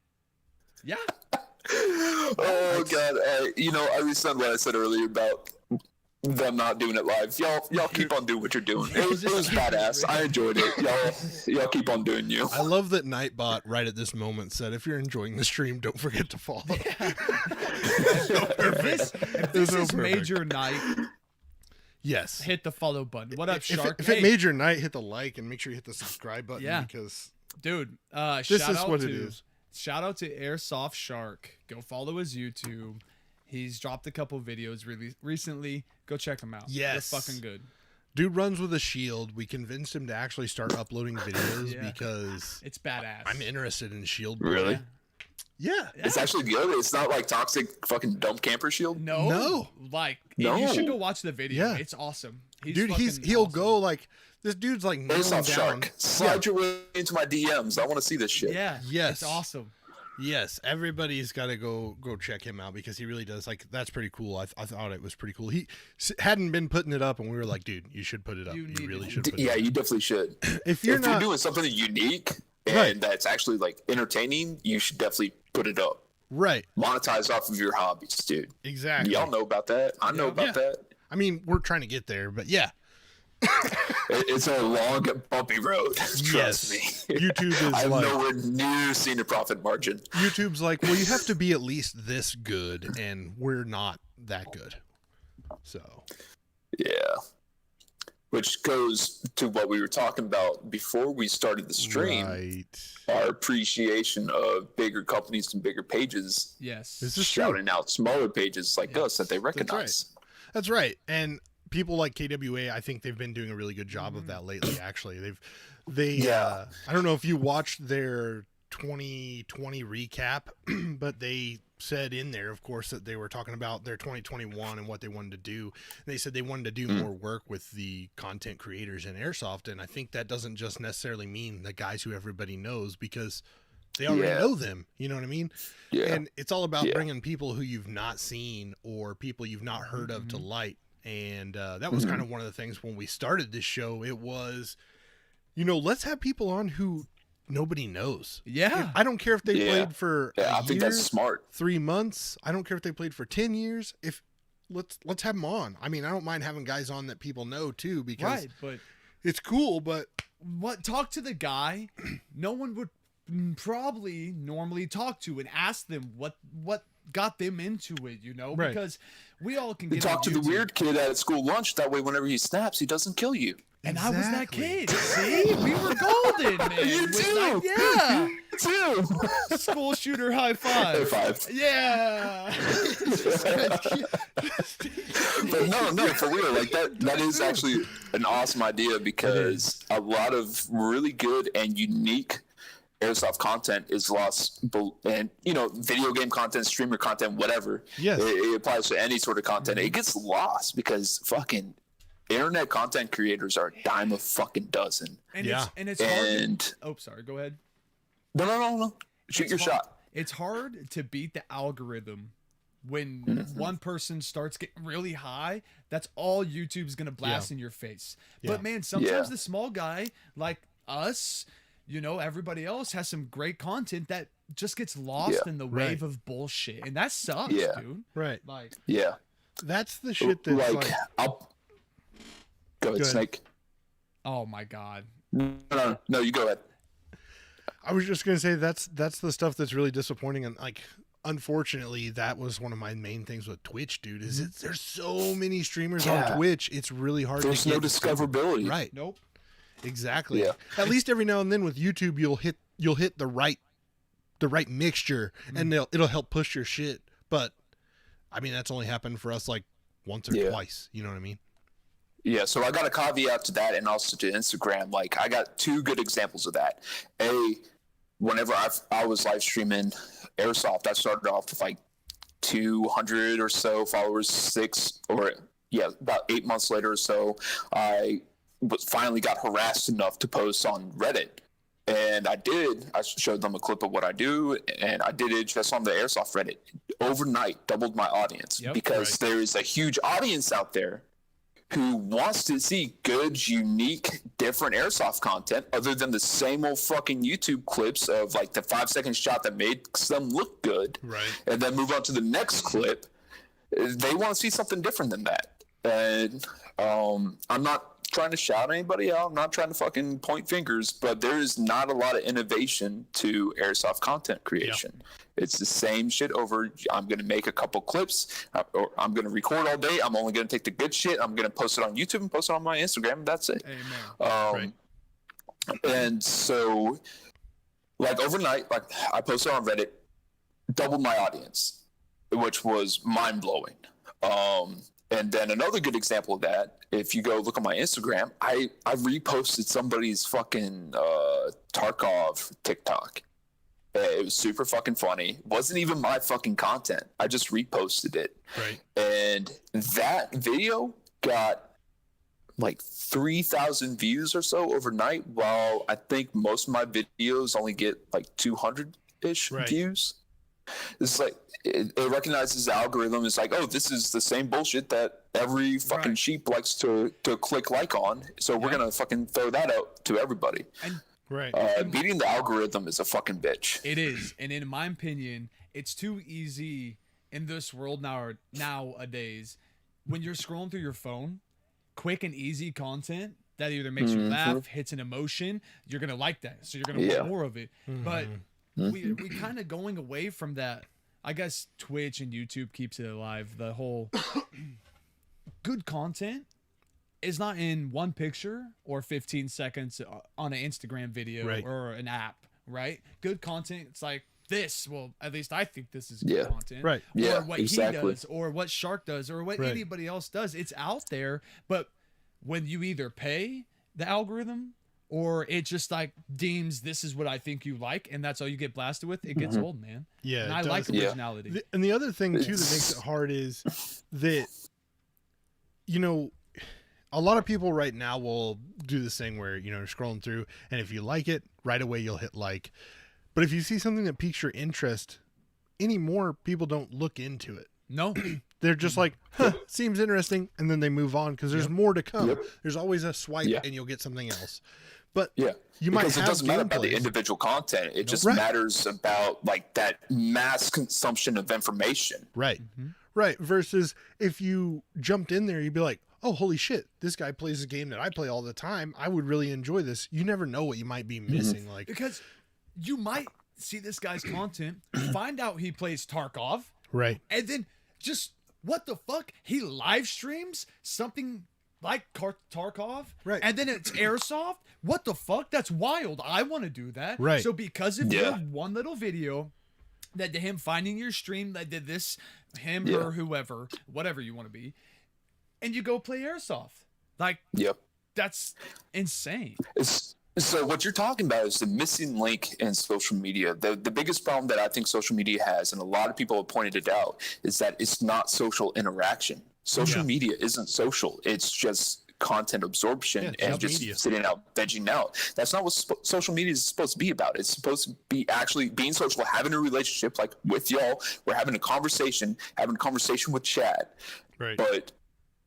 Yeah. Oh God! I rescind what I said earlier about them not doing it live. Y'all keep on doing what you're doing. It was badass. I enjoyed it. Y'all keep on doing you. I love that Nightbot right at this moment said, "If you're enjoying the stream, don't forget to follow." Yeah. if this is Major Night, yes, hit the follow button. What up, Shark? If it made your night, hit the like and make sure you hit the subscribe button. Yeah. Because dude, this is what it is. Shout out to Airsoft Shark. Go follow his YouTube. He's dropped a couple videos recently. Go check him out. Yes. They're fucking good. Dude runs with a shield. We convinced him to actually start uploading videos because it's badass. I'm interested in shield. Really? Yeah. It's actually good. It's not like toxic fucking dump camper shield. No. You should go watch the video. Yeah. It's awesome. He'll awesome. go like this dude's like kneeling down. Airsoft Shark. Slide your way into my DMs. I want to see this shit. Yeah. Yes. It's awesome. Yes, everybody's got to go check him out because he really does. Like, that's pretty cool. I thought it was pretty cool. He hadn't been putting it up, and we were like, dude, you should put it up. You really should put it up. Yeah, you definitely should. If you're doing something unique and that's actually, like, entertaining, you should definitely put it up. Right. Monetize off of your hobbies, dude. Exactly. Y'all know about that. I know about that. I mean, we're trying to get there, but yeah. It's a long, bumpy road. Trust me. YouTube is I'm like nowhere near seeing a profit margin. YouTube's like, well, you have to be at least this good, and we're not that good. So, yeah. Which goes to what we were talking about before we started the stream. Right. Our appreciation of bigger companies and bigger pages. Yes. This is shouting out smaller pages like us that they recognize. That's right. And people like KWA, I think they've been doing a really good job of that lately. Actually, I don't know if you watched their 2020 recap, but they said in there, of course, that they were talking about their 2021 and what they wanted to do. They said they wanted to do more work with the content creators in Airsoft, and I think that doesn't just necessarily mean the guys who everybody knows, because they already know them. You know what I mean? Yeah. And it's all about bringing people who you've not seen or people you've not heard of to light. And that was kind of one of the things when we started this show. It was, let's have people on who nobody knows. Yeah. I don't care if they played for I think that's smart. 3 months. I don't care if they played for 10 years. Let's have them on. I mean, I don't mind having guys on that people know too, because but it's cool. But talk to the guy no one would probably normally talk to and ask them what got them into it, Right. because we all can get talk to the weird kid at school lunch. That way, whenever he snaps, he doesn't kill you. And I was that kid. See, we were golden, man. You too. Yeah. You too. School shooter high five. High five. Yeah. But no, for real. Like that is actually an awesome idea, because a lot of really good and unique Airsoft content is lost, and video game content, streamer content, whatever. Yes, it applies to any sort of content. It gets lost because fucking internet content creators are a dime a fucking dozen. And it's hard. Oh, sorry. Go ahead. No. Shoot your shot. It's hard to beat the algorithm when one person starts getting really high. That's all YouTube's gonna blast in your face. But man, sometimes the small guy like us, everybody else has some great content that just gets lost in the wave of bullshit, and that sucks, dude. Right. Like, that's the shit that's Go ahead, Snake. Oh my God. No, you go ahead. I was just gonna say that's the stuff that's really disappointing, and like unfortunately that was one of my main things with Twitch, dude. There's so many streamers on Twitch, it's really hard. There's to get no discoverability. Right. Nope. Exactly. Yeah. At least every now and then with YouTube, you'll hit the right mixture, and it'll help push your shit. But I mean, that's only happened for us like once or twice. You know what I mean? Yeah, so I got a caveat to that, and also to Instagram. Like, I got two good examples of that. Whenever I was live streaming Airsoft, I started off with like 200 or so followers, about 8 months later or so, I finally got harassed enough to post on Reddit. And I showed them a clip of what I do, and I did it just on the Airsoft Reddit. Overnight, doubled my audience, because there is a huge audience out there who wants to see good, unique, different Airsoft content other than the same old fucking YouTube clips of like the 5-second shot that makes them look good. Right. And then move on to the next clip. They want to see something different than that. And I'm not trying to shout anybody out. I'm not trying to fucking point fingers, but there is not a lot of innovation to Airsoft content creation. Yep. It's the same shit over. I'm going to make a couple clips, or I'm going to record all day. I'm only going to take the good shit. I'm going to post it on YouTube and post it on my Instagram. And that's it. Amen. And so, like overnight, like I posted on Reddit, doubled my audience, which was mind blowing. And then another good example of that, if you go look on my Instagram, I reposted somebody's fucking Tarkov TikTok. It was super fucking funny. It wasn't even my fucking content. I just reposted it. Right. And that video got like 3,000 views or so overnight, while I think most of my videos only get like 200-ish views. It's like it recognizes the algorithm. It's like, oh, this is the same bullshit that every fucking sheep likes to click like on. So we're gonna fucking throw that out to everybody. And beating the algorithm is a fucking bitch. it is, and in my opinion, it's too easy in this world nowadays. When you're scrolling through your phone, quick and easy content that either makes you laugh, hits an emotion, you're gonna like that. So you're gonna want more of it. But we kind of going away from that. I guess Twitch and YouTube keeps it alive. The whole good content is not in one picture or 15 seconds on an Instagram video or an app, right? Good content, it's like this. Well, at least I think this is good content. Right. Or what he does, or what Shark does, or what anybody else does. It's out there, but when you either pay the algorithm or it just like deems this is what I think you like, and that's all you get blasted with, it gets old, man. Yeah. And I like originality. And the other thing too that makes it hard is that, you know, a lot of people right now will do this thing where, you know, you're scrolling through, and if you like it, right away you'll hit like. But if you see something that piques your interest, anymore people don't look into it. No. They're just like, seems interesting, and then they move on because there's more to come. There's always a swipe, and you'll get something else. But you might have it doesn't matter about the individual content. It just matters about like that mass consumption of information. Right. Right. Versus if you jumped in there, you'd be like, oh, holy shit, this guy plays a game that I play all the time. I would really enjoy this. You never know what you might be missing. Like, because you might see this guy's content, find out he plays Tarkov. Right. And then just, what the fuck? He live streams something like Tarkov. Right. And then it's Airsoft. What the fuck? That's wild. I want to do that. Right. So because of your one little video that to him finding your stream that did this, him, her, whoever, whatever you want to be, and you go play Airsoft. Like, that's insane. So what you're talking about is the missing link in social media. The biggest problem that I think social media has, and a lot of people have pointed it out, is that it's not social interaction. Social media isn't social. It's just content absorption and just sitting out, vegging out. That's not what social media is supposed to be about. It's supposed to be actually being social, having a relationship like with y'all. We're having a conversation with Chad. Right. But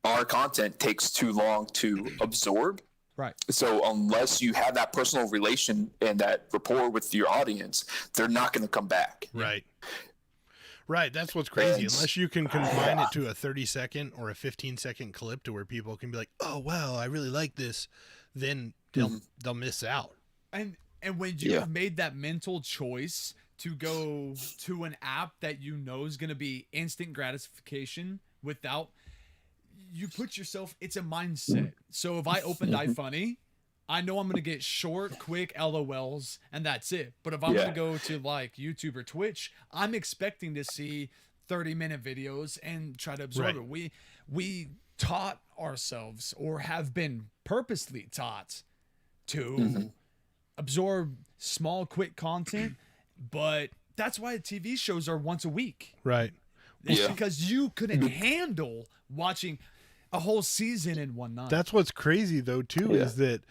our content takes too long to absorb. Right. So unless you have that personal relation and that rapport with your audience, they're not going to come back. Right. Right. That's what's crazy. Unless you can confine it to a 30-second or a 15-second clip to where people can be like, oh, wow, I really like this. then they'll miss out. And when you've made that mental choice to go to an app that you know is going to be instant gratification without, you put yourself, it's a mindset. So if I opened iFunny, I know I'm going to get short, quick LOLs, and that's it. But if I'm going to go to like YouTube or Twitch, I'm expecting to see 30-minute videos and try to absorb it. We taught ourselves, or have been purposely taught, to absorb small, quick content. But that's why TV shows are once a week. Right. It's because you couldn't handle watching a whole season in one night. That's what's crazy though too, is that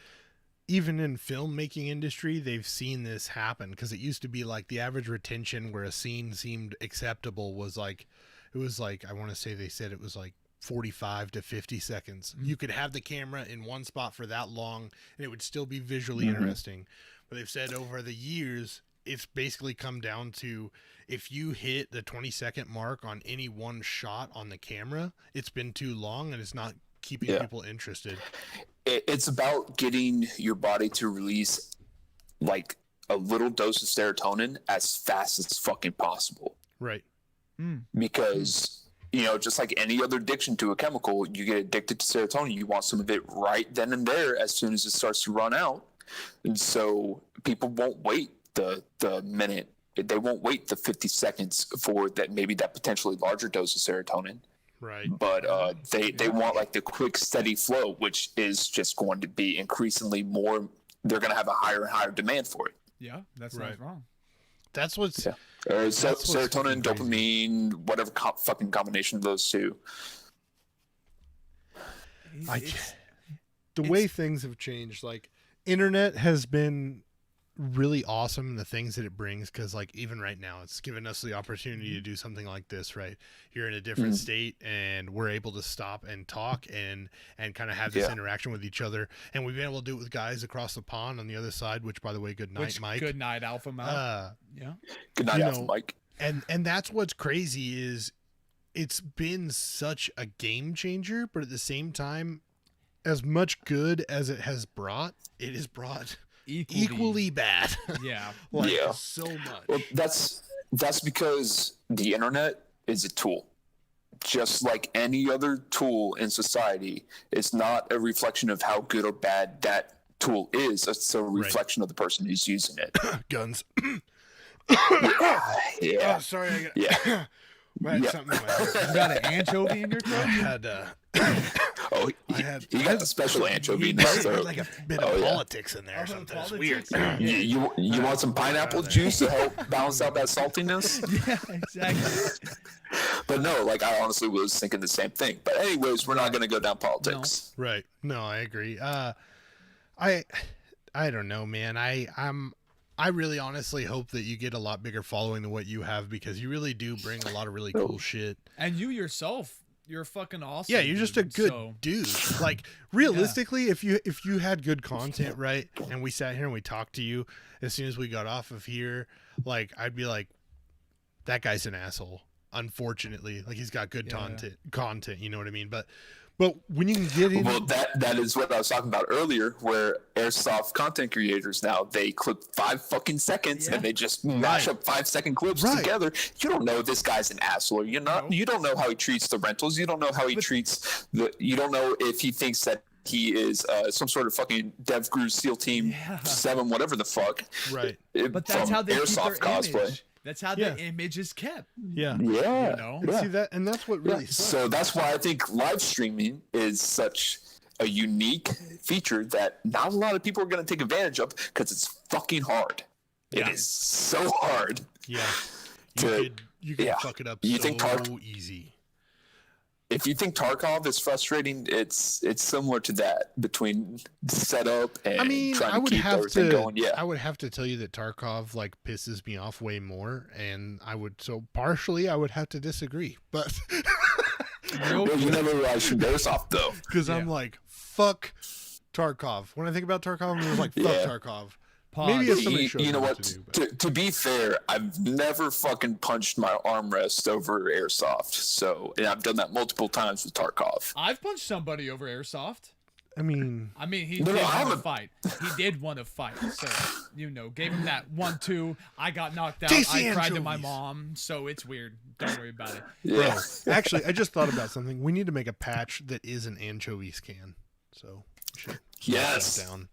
even in filmmaking industry, they've seen this happen, because it used to be like the average retention where a scene seemed acceptable was like, it was like, I want to say they said it was like 45 to 50 seconds. You could have the camera in one spot for that long and it would still be visually interesting. But they've said over the years, it's basically come down to, if you hit the 20-second mark on any one shot on the camera, it's been too long and it's not keeping people interested. It's about getting your body to release like a little dose of serotonin as fast as fucking possible. Right. Because, you know, just like any other addiction to a chemical, you get addicted to serotonin. You want some of it right then and there as soon as it starts to run out. And so people won't wait the minute. They won't wait the 50 seconds for that, maybe that potentially larger dose of serotonin. Right. But they want like the quick, steady flow, which is just going to be increasingly more. They're going to have a higher and higher demand for it. Yeah, that's not wrong. That's what's serotonin, dopamine, whatever fucking combination of those two. The way things have changed, like internet has been really awesome in the things that it brings, because like even right now it's given us the opportunity to do something like this, right? You're in a different state and we're able to stop and talk and kind of have this interaction with each other, and we've been able to do it with guys across the pond on the other side, which by the way, good night, Mike. Good night, Alpha Mike. Good night, Alpha Mike. And that's what's crazy, is it's been such a game changer, but at the same time, as much good as it has brought, it has brought equally bad. So much. Well, that's because the internet is a tool, just like any other tool in society. It's not a reflection of how good or bad that tool is. It's a reflection of the person who's using it. Guns. Oh, sorry. I had something in my head. You got an anchovy in your throat? I had he got the special anchovy in his throat. Like a bit of politics in there or something. It's weird. You want some pineapple juice to help balance out that saltiness? Yeah, exactly. But no, like I honestly was thinking the same thing. But anyways, we're not going to go down politics. No. Right. No, I agree. I don't know, man. I really honestly hope that you get a lot bigger following than what you have, because you really do bring a lot of really cool shit. And you yourself, you're fucking awesome. Yeah, you're just a good dude. Like realistically, if you had good content, right, and we sat here and we talked to you, as soon as we got off of here, like I'd be like, that guy's an asshole. Unfortunately, like he's got good content, you know what I mean? But when you can get in, well, that is what I was talking about earlier, where airsoft content creators now, they clip 5 fucking seconds and they just mash up 5-second clips together. You don't know this guy's an asshole. You don't know how he treats the rentals. You don't know how he treats you don't know if he thinks that he is some sort of fucking Dev Crew SEAL Team 7, whatever the fuck. Right. But that's how they airsoft keep their cosplay. Image. That's how the image is kept. Yeah. You know? And see that, and that's what really. So that's why I think live streaming is such a unique feature that not a lot of people are going to take advantage of, because it's fucking hard. It is so hard. Yeah. You can fuck it up so easy. If you think Tarkov is frustrating, it's similar to that, between setup and trying to keep everything going. Yeah, I would have to tell you that Tarkov like pisses me off way more, and I would have to disagree. But well, you never realized from Airsoft though, because I'm like, fuck Tarkov. When I think about Tarkov, I'm just like, fuck Tarkov. Maybe if somebody shows you know me what? To be fair, I've never fucking punched my armrest over airsoft. So, and I've done that multiple times with Tarkov. I've punched somebody over airsoft. I mean, he did want to fight. He did want to fight. So, gave him that 1-2. I got knocked out. Tasty I cried to my anchovies. mom. So it's weird. Don't worry about it. Yeah. bro, actually, I just thought about something. We need to make a patch that is an anchovies can. So, we should Yes. that down.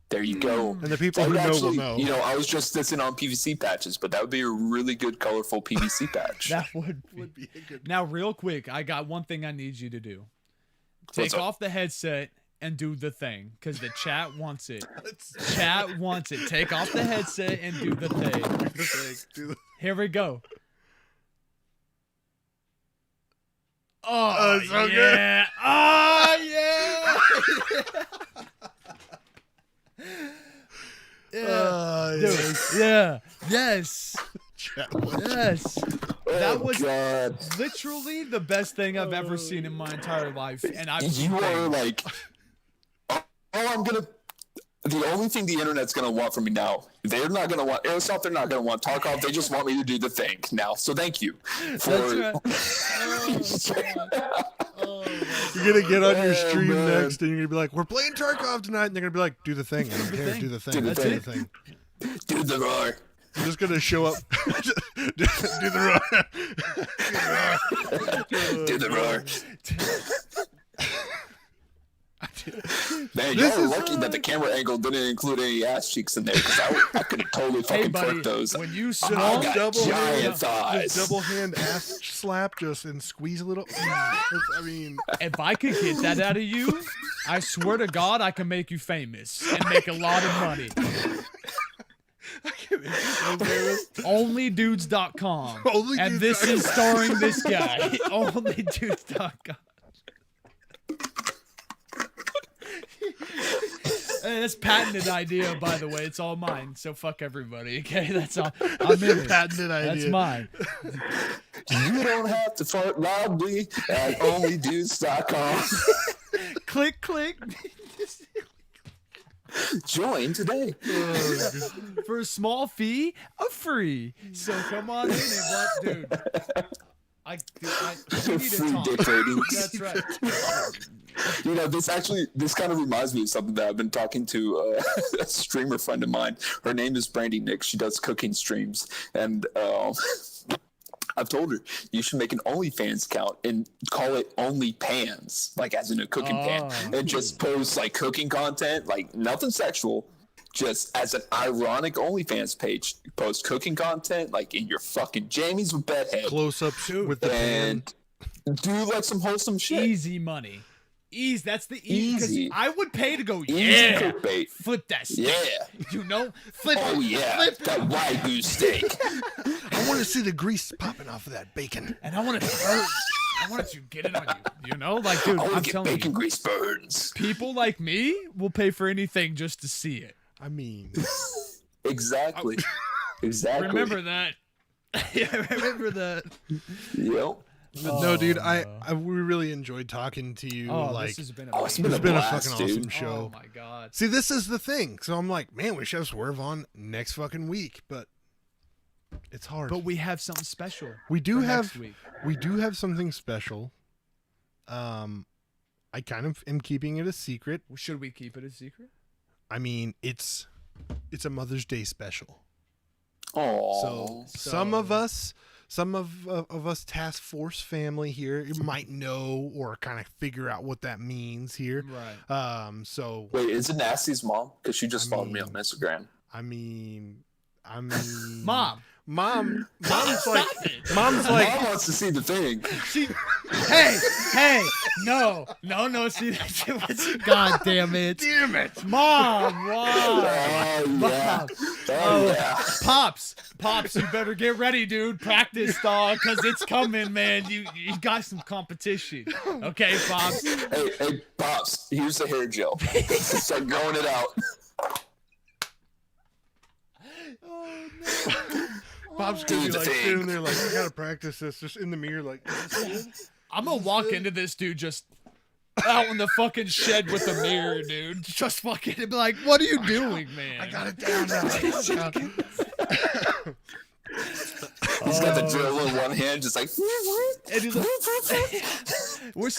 There you go. And the people That who would know actually, will know. I was just dissing on PVC patches, but that would be a really good, colorful PVC patch. That would be. be a good. Now, real quick, I got one thing I need you to do. What's Take up? off the headset and do the thing, because the chat wants it. Chat wants it. Take off the headset and do the thing. Here we go. Oh, so good. yeah. Oh, yeah. Yeah. Dude, yeah. Yes. Yes. That was God. literally the best thing I've ever seen in my entire life. And You are like, the only thing the internet's going to want from me now, they're not going to want Airsoft, they're not going to want Tarkov, they just want me to do the thing now. So thank you. That's right. You're gonna get on your Oh, stream man. next, and you're gonna be like, "We're playing Tarkov tonight," and they're gonna be like, "Do the thing, I don't care. Do the thing. Do the Do thing. the thing." Do the roar. I'm just gonna show up. do the roar. Do the roar. Man, This y'all are is, lucky that the camera angle didn't include any ass cheeks in there, because I could have totally Hey, fucking buddy, twerked those. when you I swung, got giant thighs. double hand ass slap, just and squeeze a little. I mean, if I could get that out of you, I swear to God, I can make you famous and make a lot of money. Onlydudes.com. And this is starring this guy. Onlydudes.com. Hey, that's patented idea, by the way. It's all mine. So fuck everybody. Okay, that's all. I'm in it. patented idea. That's mine. You don't have to fart loudly at onlydudes.com. Click, click. Join today. For a small fee, a free. So come on in and what, dude? We need Free to talk. dick ratings. That's right. This kind of reminds me of something that I've been talking to a streamer friend of mine. Her name is Brandy Nick. She does cooking streams, and I've told her you should make an OnlyFans account and call it OnlyPans, like as in a cooking pan, and just post like cooking content, like nothing sexual. Just as an ironic OnlyFans page, post cooking content like in your fucking jammies with bedhead, Close ups with the pan. and do like some wholesome shit. Easy money. Easy. That's the easy. 'Cause Easy. I would pay to go, Easy yeah. clickbait. Flip that steak. Yeah. Flip Oh it. yeah, Flip it. that Wagyu steak. I want to see the grease popping off of that bacon. And I want it to hurt. I want it to get it on you. Like, dude, I I'm want to get telling bacon you. grease burns. People like me will pay for anything just to see it. I mean, Exactly. Exactly. Remember that. Yeah, remember that. Yep. but no, dude, we really enjoyed talking to you. Oh, like, this has been Oh, it's amazing. been it's a been a blast, fucking dude. awesome show. Oh my God. See, this is the thing. So I'm like, man, we should have Swerve on next fucking week, but it's hard. But we have something special. we do for have next week. we do have something special. I kind of am keeping it a secret. Should we keep it a secret? I mean, it's a Mother's Day special. Oh. So some of us task force family here might know or kind of figure out what that means here. Right. So Wait, is it Nasty's mom? Because she just followed me on mean- Instagram. I mean, Mom. mom's like, Mom wants to see the thing. Hey, no, see that? God damn it. Mom, wow. Oh yeah. Oh yeah. Pops, you better get ready, dude. Practice, dog, because it's coming, man. You got some competition. Okay, Pops? Hey, Pops, here's the hair gel. Start growing it out. Oh, no. Bob's gonna be Do the like thing. sitting there like, I gotta practice this, just in the mirror like, I'm gonna walk into this dude just out in the fucking shed with a mirror, dude. Just fucking be like, what are you doing, man? I got it down now. He's got the drill in one hand, just like. And he's like, we're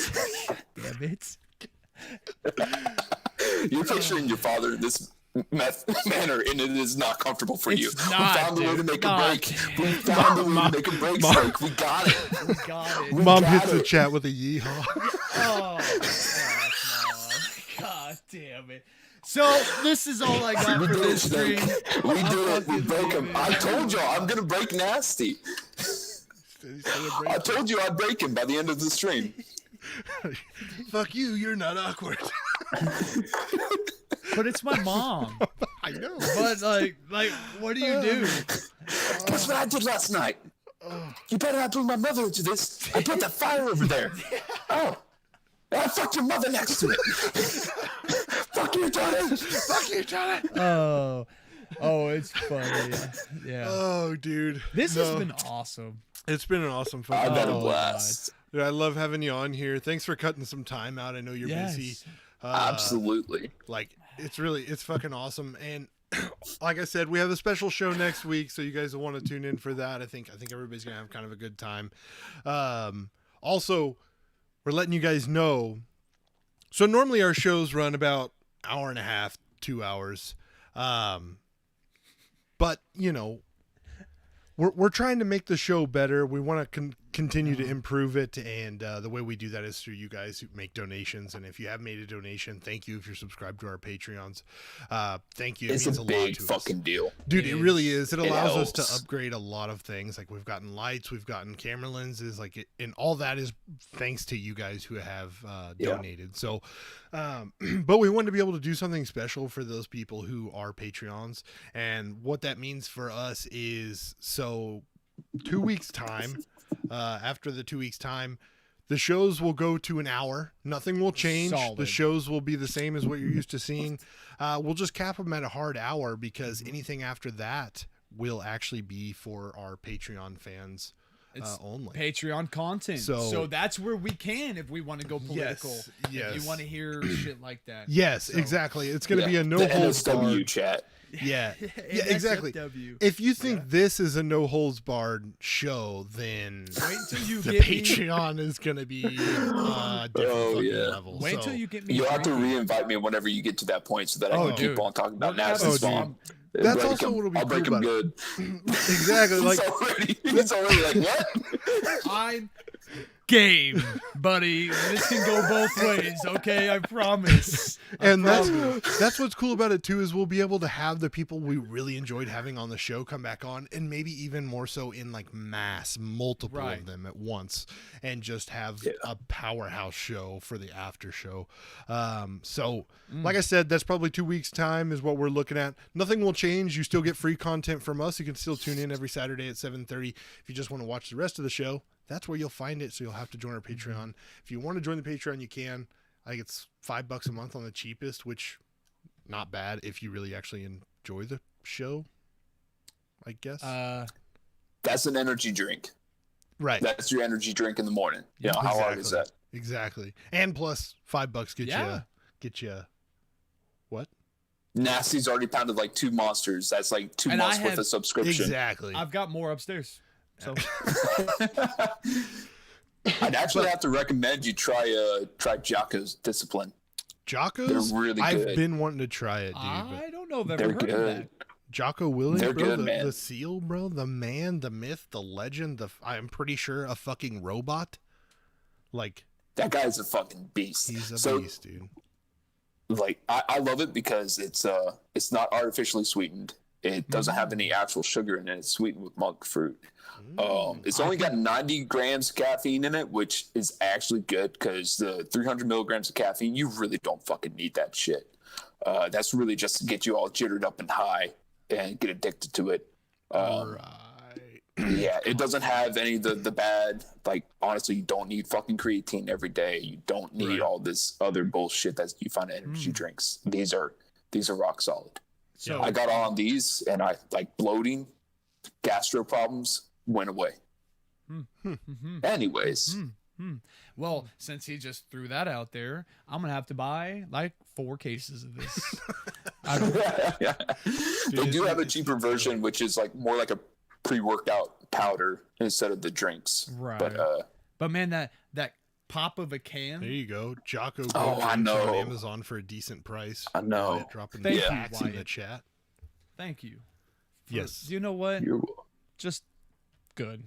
damn it. You're picturing your father in this manner, and it is not comfortable for you. It's not, we found the way to dude, make not. a break. We found the way to make a break, Snake. We got it. We got it. Mom got hits the it. chat with a yeehaw. Oh, fuck, Mom. God damn it. So this is all I got We for did this it, stream. Snake. We did it. We fucking broke him. leaving. I told y'all I'm gonna break nasty. I told you I'd break him by the end of the stream. Fuck you, you're not awkward. But it's my mom. I know. But like, what do you do? Guess what I did last night? You better not bring my mother into this. I put that fire over there. Oh. I fucked your mother next to it. Fuck you, Johnny. Fuck you, Johnny. Oh, it's funny. Yeah. Oh, dude. This No. has been awesome. It's been an awesome I've fun. had a Oh, blast. Dude, I love having you on here. Thanks for cutting some time out. I know you're busy. Yes. Absolutely. Like, it's fucking awesome. And like I said, we have a special show next week, so you guys will want to tune in for that. I think everybody's gonna have kind of a good time. Also, we're letting you guys know. So normally our shows run about hour and a half, 2 hours. But you know, we're trying to make the show better. We want to continue to improve it, and the way we do that is through you guys who make donations. And if you have made a donation, thank you. If you're subscribed to our Patreons, thank you. It It's means a lot big to us. fucking deal. Dude, it really is. It allows us helps. to upgrade a lot of things. Like we've gotten lights, we've gotten camera lenses, and all that is thanks to you guys who have donated. So, but we wanted to be able to do something special for those people who are Patreons, and what that means for us is 2 weeks time. After the 2 weeks time, the shows will go to an hour. Nothing will change. Solid. The shows will be the same as what you're used to seeing. We'll just cap them at a hard hour because anything after that will actually be for our Patreon fans It's only. Patreon content. So that's where we can, if we want to go political. Yes. If you want to hear shit like that. Yes, So- exactly. It's going to be Yeah. a no The holds NSW barred. chat. Yeah, yeah, exactly. NSFW. If you think this is a no holds barred show, then Wait till you the get me. Patreon is going to be a different fucking yeah. level. Wait So- till you get me. You'll have to drinking. re-invite me whenever you get to that point so that I Oh, can keep dude. on talking about We're gonna have nasty to- spawn. That's Break also him. what'll be I'll break cool him about it. good. Exactly. Like He's already like, what? I'm game, buddy. This can go both ways, okay? I promise. and that's what's cool about it too, is we'll be able to have the people we really enjoyed having on the show come back on, and maybe even more so in like mass, multiple Right. of them at once, and just have a powerhouse show for the after show. So like I said, that's probably 2 weeks time is what we're looking at. Nothing will change. You still get free content from us. You can still tune in every Saturday at 7:30 if you just want to watch the rest of the show. That's where you'll find it. So you'll have to join our Patreon. If you want to join the Patreon, you can. I think it's $5 a month on the cheapest, which not bad if you really actually enjoy the show, I guess. That's an energy drink. Right. That's your energy drink in the morning. You know, how hard is that? Exactly. And plus $5 get you what? Nasty's already pounded like 2 monsters. That's like 2 And months I worth have- of subscription. Exactly. I've got more upstairs. So I'd actually have to recommend you try Jocko's Discipline. Jocko's? They're really I've good. been wanting to try it, dude. But I don't know if I've They're ever heard of good. that. Jocko Willing, They're bro, good, man. the seal, bro, the man, the myth, the legend, I'm pretty sure a fucking robot. Like, That guy's a fucking beast. he's a so, beast, dude. like, I love it because it's not artificially sweetened. It doesn't have any actual sugar in it. It's sweetened with monk fruit. It's only got 90 grams of caffeine in it, which is actually good because the 300 milligrams of caffeine, you really don't fucking need that shit. That's really just to get you all jittered up and high and get addicted to it. Right. Yeah, it doesn't have any of the bad, like, honestly, you don't need fucking creatine every day. You don't need Right. all this other bullshit that you find in energy drinks. These are rock solid. So I got on these and I like bloating, gastro problems went away. Anyways, well, since he just threw that out there, I'm gonna have to buy like 4 cases of this. they do have a cheaper version, which is like more like a pre-workout powder instead of the drinks. Right. But But man, that pop of a can. There you go. Jocko I on know. Amazon for a decent price. I know. Dropping Thank the you, facts in the Wyatt. chat. Thank you. Yes. You know what? You're Just good.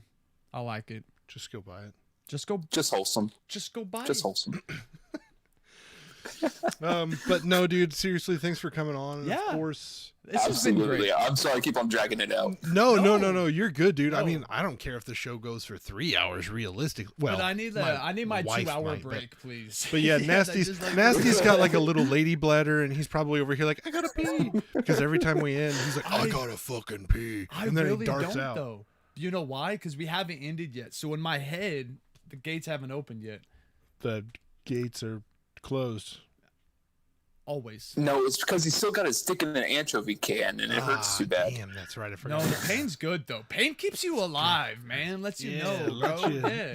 I like it. Just go buy it. Just go wholesome. buy Just it. wholesome. But no, dude, seriously, thanks for coming on. And Yeah. of course. This has been Absolutely. great. I'm sorry I keep on dragging it out. No. You're good, dude. I No. mean, I don't care if the show goes for 3 hours realistic. Well, But I need my wife 2-hour might, break, please. But yeah, Nasty's Nasty's got like a little lady bladder, and he's probably over here like, I gotta pee, because every time we end, he's like, I gotta fucking pee, I and then really he darts don't out. though. You know why? Because we haven't ended yet. So in my head, the gates haven't opened yet. The gates are closed. Always. No, it's because he's still got his stick in an anchovy can, and it hurts too bad. Damn, that's right. I forgot. No, the pain's good though. Pain keeps you alive, man. Lets you know, bro.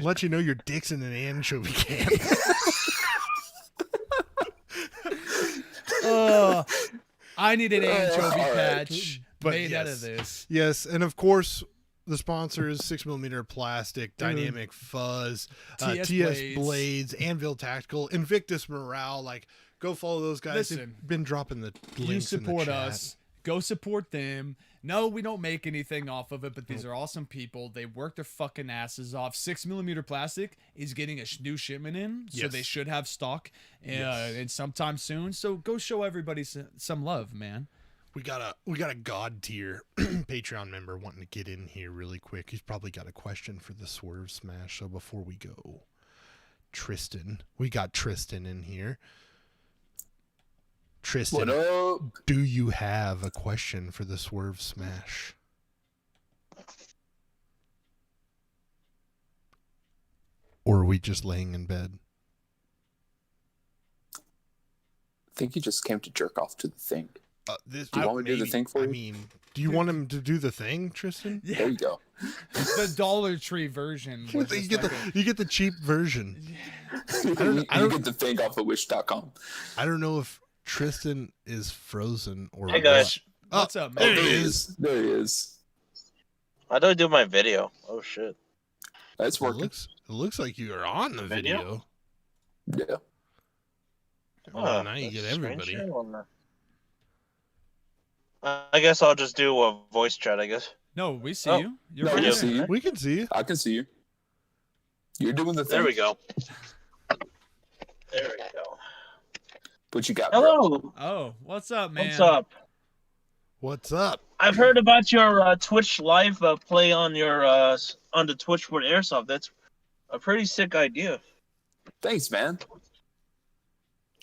let you know your dick's in an anchovy can. I need an anchovy all right. patch But made out yes. of this. Yes, and of course, the sponsors: 6mm plastic, Dynamic Fuzz, TS Blades, Anvil Tactical, Invictus Morale. Like, go follow those guys. Listen, They've been dropping the links You support in the chat. us. Go support them. No, we don't make anything off of it, but these are awesome people. They work their fucking asses off. 6mm plastic is getting a new shipment in, so Yes. they should have stock and sometime soon. So go show everybody some love, man. We got a god tier Patreon member wanting to get in here really quick. He's probably got a question for the Swerve Smash. So before we go, we got Tristan in here. Tristan, What up? do you have a question for the Swerve Smash? Or are we just laying in bed? I think he just came to jerk off to the thing. Do you want me to do the maybe. thing for you? I mean, do you want him to do the thing, Tristan? Yeah. There you go. The Dollar Tree version. Was You just you get the cheap version. You don't- get the thing off of wish.com. I don't know if Tristan is frozen or Hey guys, What's up, man? There There he he is. is. There he is. how do I do my video? Oh shit. That's It working. looks like you are on the video. Video? Yeah. Well, now you that's get a screen everybody. share or- I guess I'll just do a voice chat, I guess. No, we see Oh. you. You're No, right we there. see you. We can see you. I can see you. You're doing the thing. There we go. There we go. What you got, bro? Hello. Oh, what's up, man? What's up? What's up? I've heard about your Twitch live play on your on the Twitch for Airsoft. That's a pretty sick idea. Thanks, man.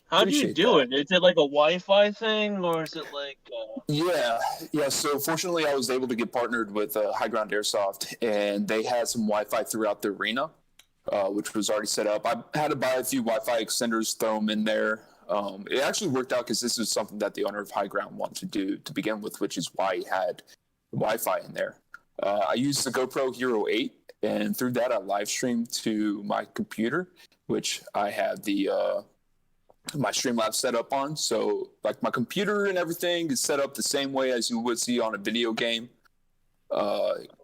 How do you Appreciate do that. it? Is it like a Wi-Fi thing, or is it like? Yeah. So fortunately, I was able to get partnered with High Ground Airsoft, and they had some Wi-Fi throughout the arena, which was already set up. I had to buy a few Wi-Fi extenders, throw them in there. It actually worked out because this is something that the owner of High Ground wanted to do to begin with, which is why he had Wi-Fi in there. I used the GoPro Hero 8, and through that, I live streamed to my computer, which I had the my Streamlabs set up on. So, like, my computer and everything is set up the same way as you would see on a video game,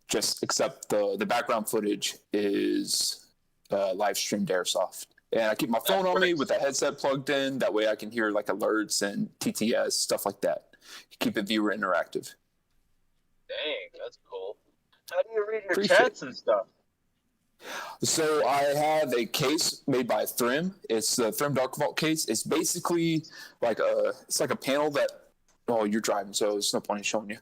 just except the background footage is live streamed Airsoft. And I keep my phone on me with a headset plugged in. That way I can hear like alerts and TTS, stuff like that. Keep it viewer interactive. Dang, that's cool. How do you read your Appreciate chats and stuff? So I have a case made by Thrim. It's the Thrim Dark Vault case. It's basically like a panel that, oh, you're driving, so there's no point in showing you.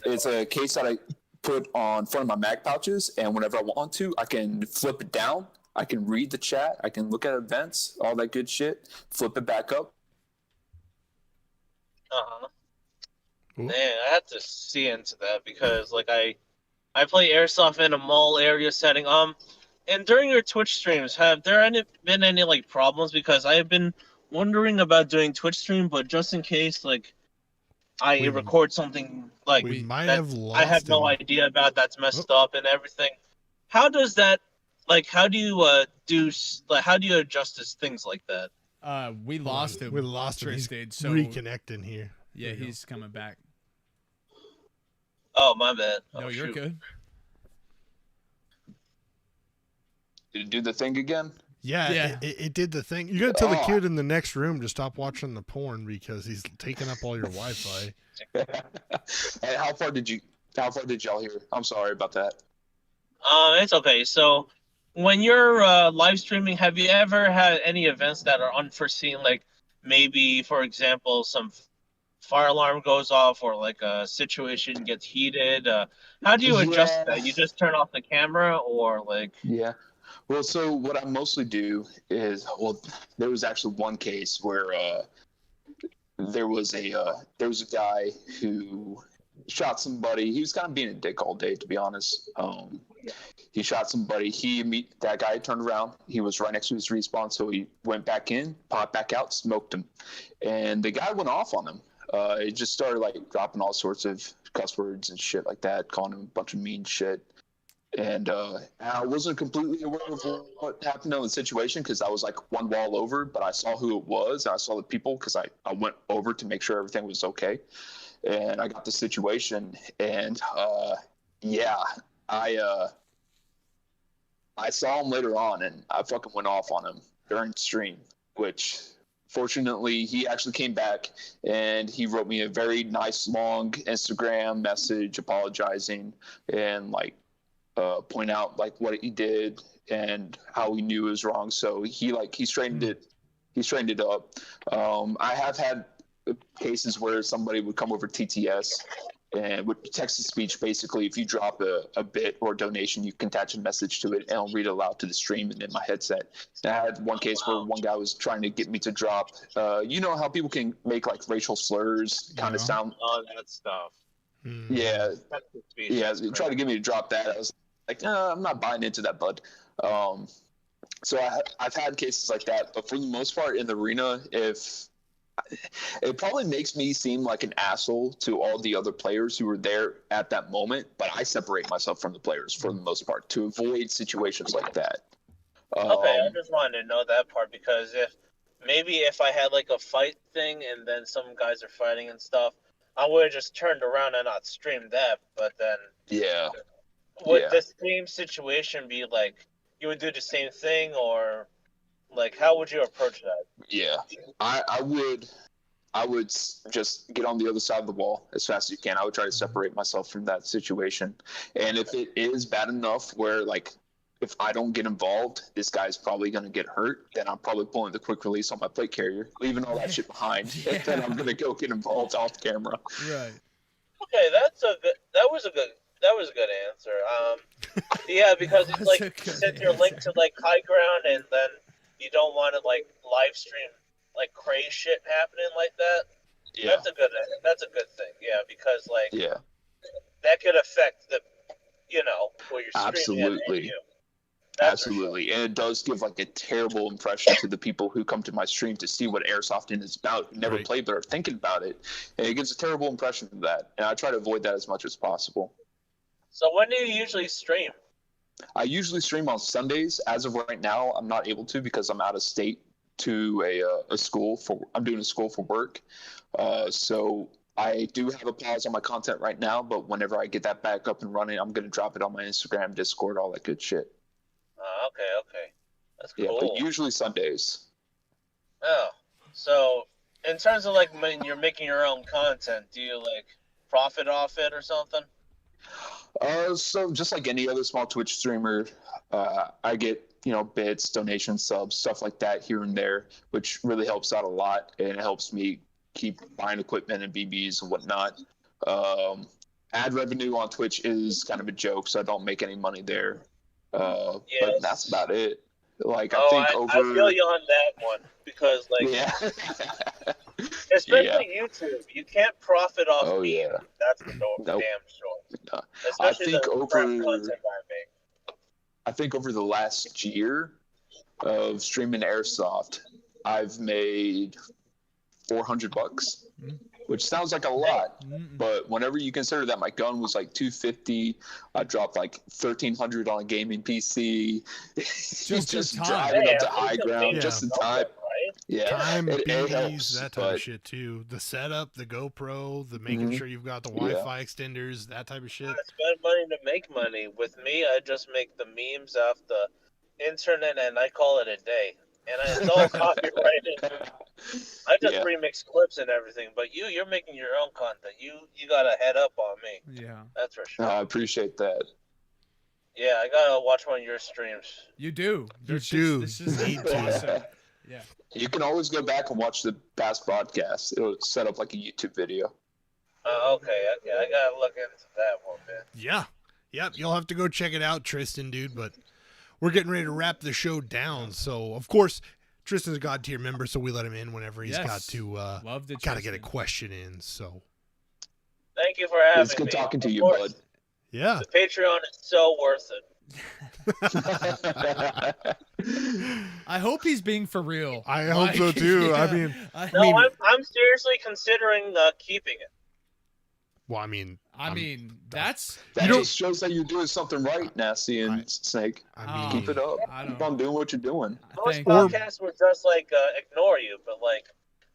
It's a case that I put on front of my mag pouches, and whenever I want to, I can flip it down. I can read the chat. I can look at events, all that good shit. Flip it back up. Man, I have to see into that because like I play airsoft in a mall area setting. And during your Twitch streams, have there been any like problems? Because I have been wondering about doing Twitch stream, but just in case like I record something like We might that have lost I have no him. idea about that's messed up and everything. How does that like? How do you how do you adjust things like that? We lost him. We lost him. He's Tristan, so reconnecting here. yeah, There you go. he's coming back. Oh my bad. No, Oh, you're shoot. good. Did it do the thing again? Yeah, Yeah. it did the thing. You gotta tell the kid in the next room to stop watching the porn because he's taking up all your Wi-Fi. And how far did y'all hear? I'm sorry about that. It's okay. So, when you're live streaming, have you ever had any events that are unforeseen? Like maybe, for example, some fire alarm goes off, or like a situation gets heated. How do you adjust that? You just turn off the camera, or like? Yeah. Well, so what I mostly do is, there was actually one case where there was a guy who shot somebody. He was kind of being a dick all day, to be honest. He shot somebody. That guy turned around. He was right next to his respawn, so he went back in, popped back out, smoked him, and the guy went off on him. He just started like dropping all sorts of cuss words and shit like that, calling him a bunch of mean shit. And I wasn't completely aware of what happened in the situation because I was like one wall over, but I saw who it was. And I saw the people because I went over to make sure everything was okay. And I got the situation. And I saw him later on and I fucking went off on him during stream, which fortunately he actually came back and he wrote me a very nice long Instagram message apologizing and like, point out like what he did and how he knew it was wrong. So he straightened it up. I have had cases where somebody would come over TTS and with text to speech, basically, if you drop a bit or donation, you can attach a message to it and I'll read it aloud to the stream and in my headset. And I had one case where one guy was trying to get me to drop, you know how people can make like racial slurs kind of sound. All that stuff. Yeah. Try to get me to drop that. I was like, I'm not buying into that, bud. So I've had cases like that, but for the most part in the arena, it probably makes me seem like an asshole to all the other players who were there at that moment, but I separate myself from the players for the most part to avoid situations like that. Okay, I just wanted to know that part because if I had like a fight thing and then some guys are fighting and stuff, I would have just turned around and not streamed that, but then would the same situation be like you would do the same thing, or like how would you approach that? Yeah, I would just get on the other side of the wall as fast as you can. I would try to separate myself from that situation, and if it is bad enough where like if I don't get involved, this guy's probably going to get hurt, then I'm probably pulling the quick release on my plate carrier, leaving all that shit behind, and then I'm going to go get involved off camera. Right. Okay, that was a good answer. Yeah, because it's like since you're linked to like high ground, and then you don't want to like live stream like crazy shit happening like that. Yeah, that's a good thing. Yeah, because like that could affect the where you're streaming. Absolutely. Absolutely, sure. And it does give like a terrible impression to the people who come to my stream to see what airsofting is about, never played but are thinking about it, and it gives a terrible impression of that. And I try to avoid that as much as possible. So when do you usually stream? I usually stream on Sundays. As of right now, I'm not able to because I'm out of state to a school I'm doing a school for work. So I do have a pause on my content right now, but whenever I get that back up and running, I'm going to drop it on my Instagram, Discord, all that good shit. Okay. That's cool. Yeah, but usually Sundays. Oh, so in terms of like when you're making your own content, do you like profit off it or something? So just like any other small Twitch streamer, I get, bits, donations, subs, stuff like that here and there, which really helps out a lot, and it helps me keep buying equipment and BBs and whatnot. Ad revenue on Twitch is kind of a joke, so I don't make any money there. But that's about it. Like I feel you on that one because like especially YouTube, you can't profit off memes. That's for damn sure. No. Especially the content I make. I think over the last year of streaming Airsoft, I've made $400, which sounds like a lot, but whenever you consider that my gun was like $250, I dropped like $1,300 on a gaming PC, just driving up to high ground, just in time. Time, BBs, that type of shit too. The setup, the GoPro, the making sure you've got the Wi-Fi extenders, that type of shit. I spend money to make money. With me, I just make the memes off the internet and I call it a day. And it's all copyrighted. I just remix clips and everything, but you're making your own content. You got a head up on me. Yeah. That's for sure. I appreciate that. Yeah, I gotta watch one of your streams. You do. This is Need to. awesome. Yeah. You can always go back and watch the past podcasts. It'll set up like a YouTube video. Okay. I gotta look into that one bit. Yeah. Yep. You'll have to go check it out, Tristan, dude. But we're getting ready to wrap the show down. So, of course, Tristan's a God tier member, so we let him in whenever he's got to get a question in. So, thank you for having me. It's good talking to you, course, bud. yeah. The Patreon is so worth it. I hope he's being for real. I hope so too. Yeah. I mean, I'm seriously considering keeping it. well, I mean, That just shows that you're doing something right, Nasty and Snake. Keep it up. Keep on doing what you're doing. Most podcasts would just ignore you, but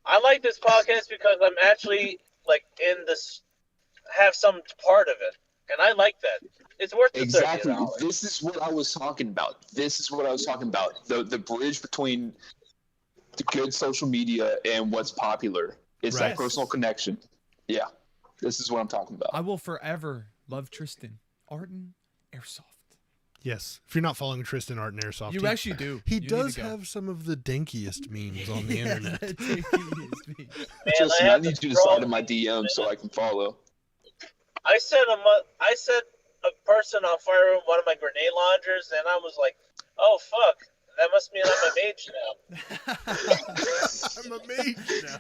I like this podcast because I'm actually in this, have some part of it, and I like that. It's worth the Exactly. $30. This is what I was talking about. The bridge between the good social media and what's popular. It's that personal connection. Yeah. This is what I'm talking about. I will forever love Tristan. Arden Airsoft. yes. If you're not following Tristan Art and Airsoft, You actually do. He You need does to go. have some of the dankiest memes on the internet. Justin, I need you to slide in my DM so I can follow. I set a person on fire with one of my grenade launchers, and I was like, "Oh fuck, that must mean I'm a mage now." I'm a mage now.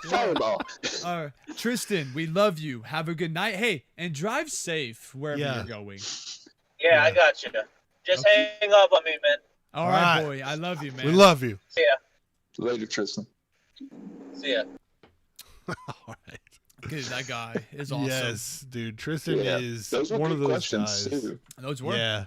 Fireball. All right. Tristan, we love you. Have a good night. Hey, and drive safe wherever you're going. Yeah, I got you. Just hang up on me, man. All right, boy. I love you, man. We love you. See ya. Later, Tristan. See ya. All right. Dude, that guy is awesome. Yes, dude. Tristan is those were one of good those questions, guys. too. Those were. Yeah.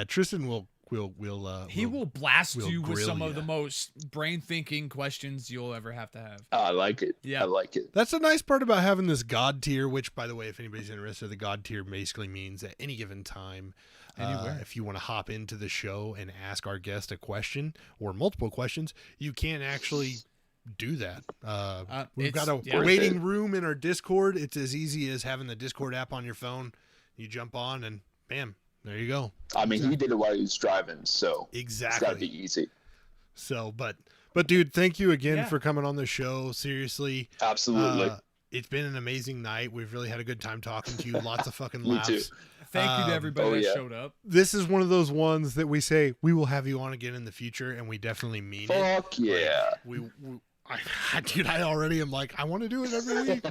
Tristan will blast we'll you with grill some ya. of the most brain thinking questions you'll ever have to have. I like it. Yeah. I like it. That's the nice part about having this God tier, which, by the way, if anybody's interested, the God tier basically means at any given time, Anywhere. if you want to hop into the show and ask our guest a question or multiple questions, you can actually do that. We've got a waiting room in our Discord. It's as easy as having the Discord app on your phone. You jump on and bam, there you go. I mean, he did it while he was driving, so exactly. It's got to be easy. So, but dude, thank you again for coming on the show. Seriously. Absolutely. It's been an amazing night. We've really had a good time talking to you. Lots of fucking Me laughs. too. Thank you to everybody that showed up. This is one of those ones that we say we will have you on again in the future, and we definitely mean it. Fuck yeah. Dude, I already am like, I want to do it every week.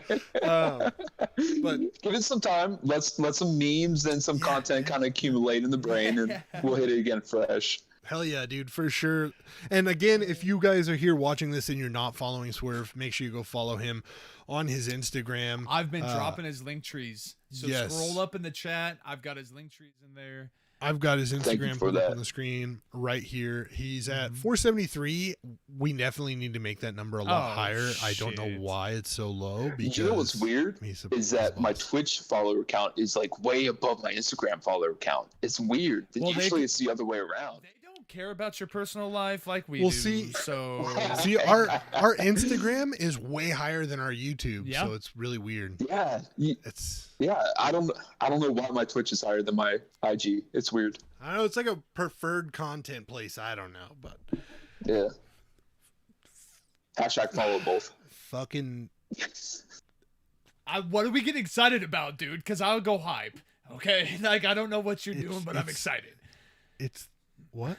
But give it some time. Let some memes and some content kind of accumulate in the brain, and we'll hit it again fresh. Hell yeah, dude, for sure. And again, if you guys are here watching this and you're not following Swerve, make sure you go follow him on his Instagram. I've been dropping his link trees. So scroll up in the chat. I've got his link trees in there. I've got his Instagram put up on the screen right here. He's at 473. We definitely need to make that number a lot higher. I don't know why it's so low. Because you know what's weird is that my Twitch follower count is like way above my Instagram follower count. It's weird. Usually it's the other way around. They don't care about your personal life like we Well, do. see, So our Instagram is way higher than our YouTube, so it's really weird. Yeah, I don't know why my Twitch is higher than my IG. It's weird. I know it's like a preferred content place. I don't know, but yeah. Hashtag follow both. Fucking. What are we getting excited about, dude? Because I'll go hype. Okay, like I don't know what you're doing, but I'm excited. It's what?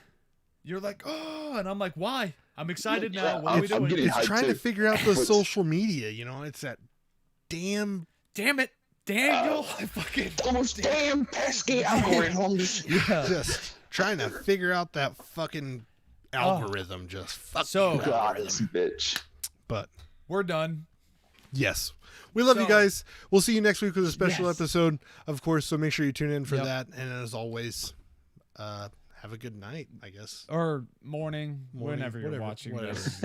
You're like, oh, and I'm like, why? I'm excited now. What are we doing? It's trying to figure out the social media. You know, it's that damn it, Daniel. I fucking those damn pesky algorithms. Just trying to figure out that fucking algorithm. Just fuck. So God, this bitch. But we're done. Yes. We love you guys. We'll see you next week with a special episode, of course. So make sure you tune in for that. And as always, have a good night, I guess. Or morning whenever you're watching this.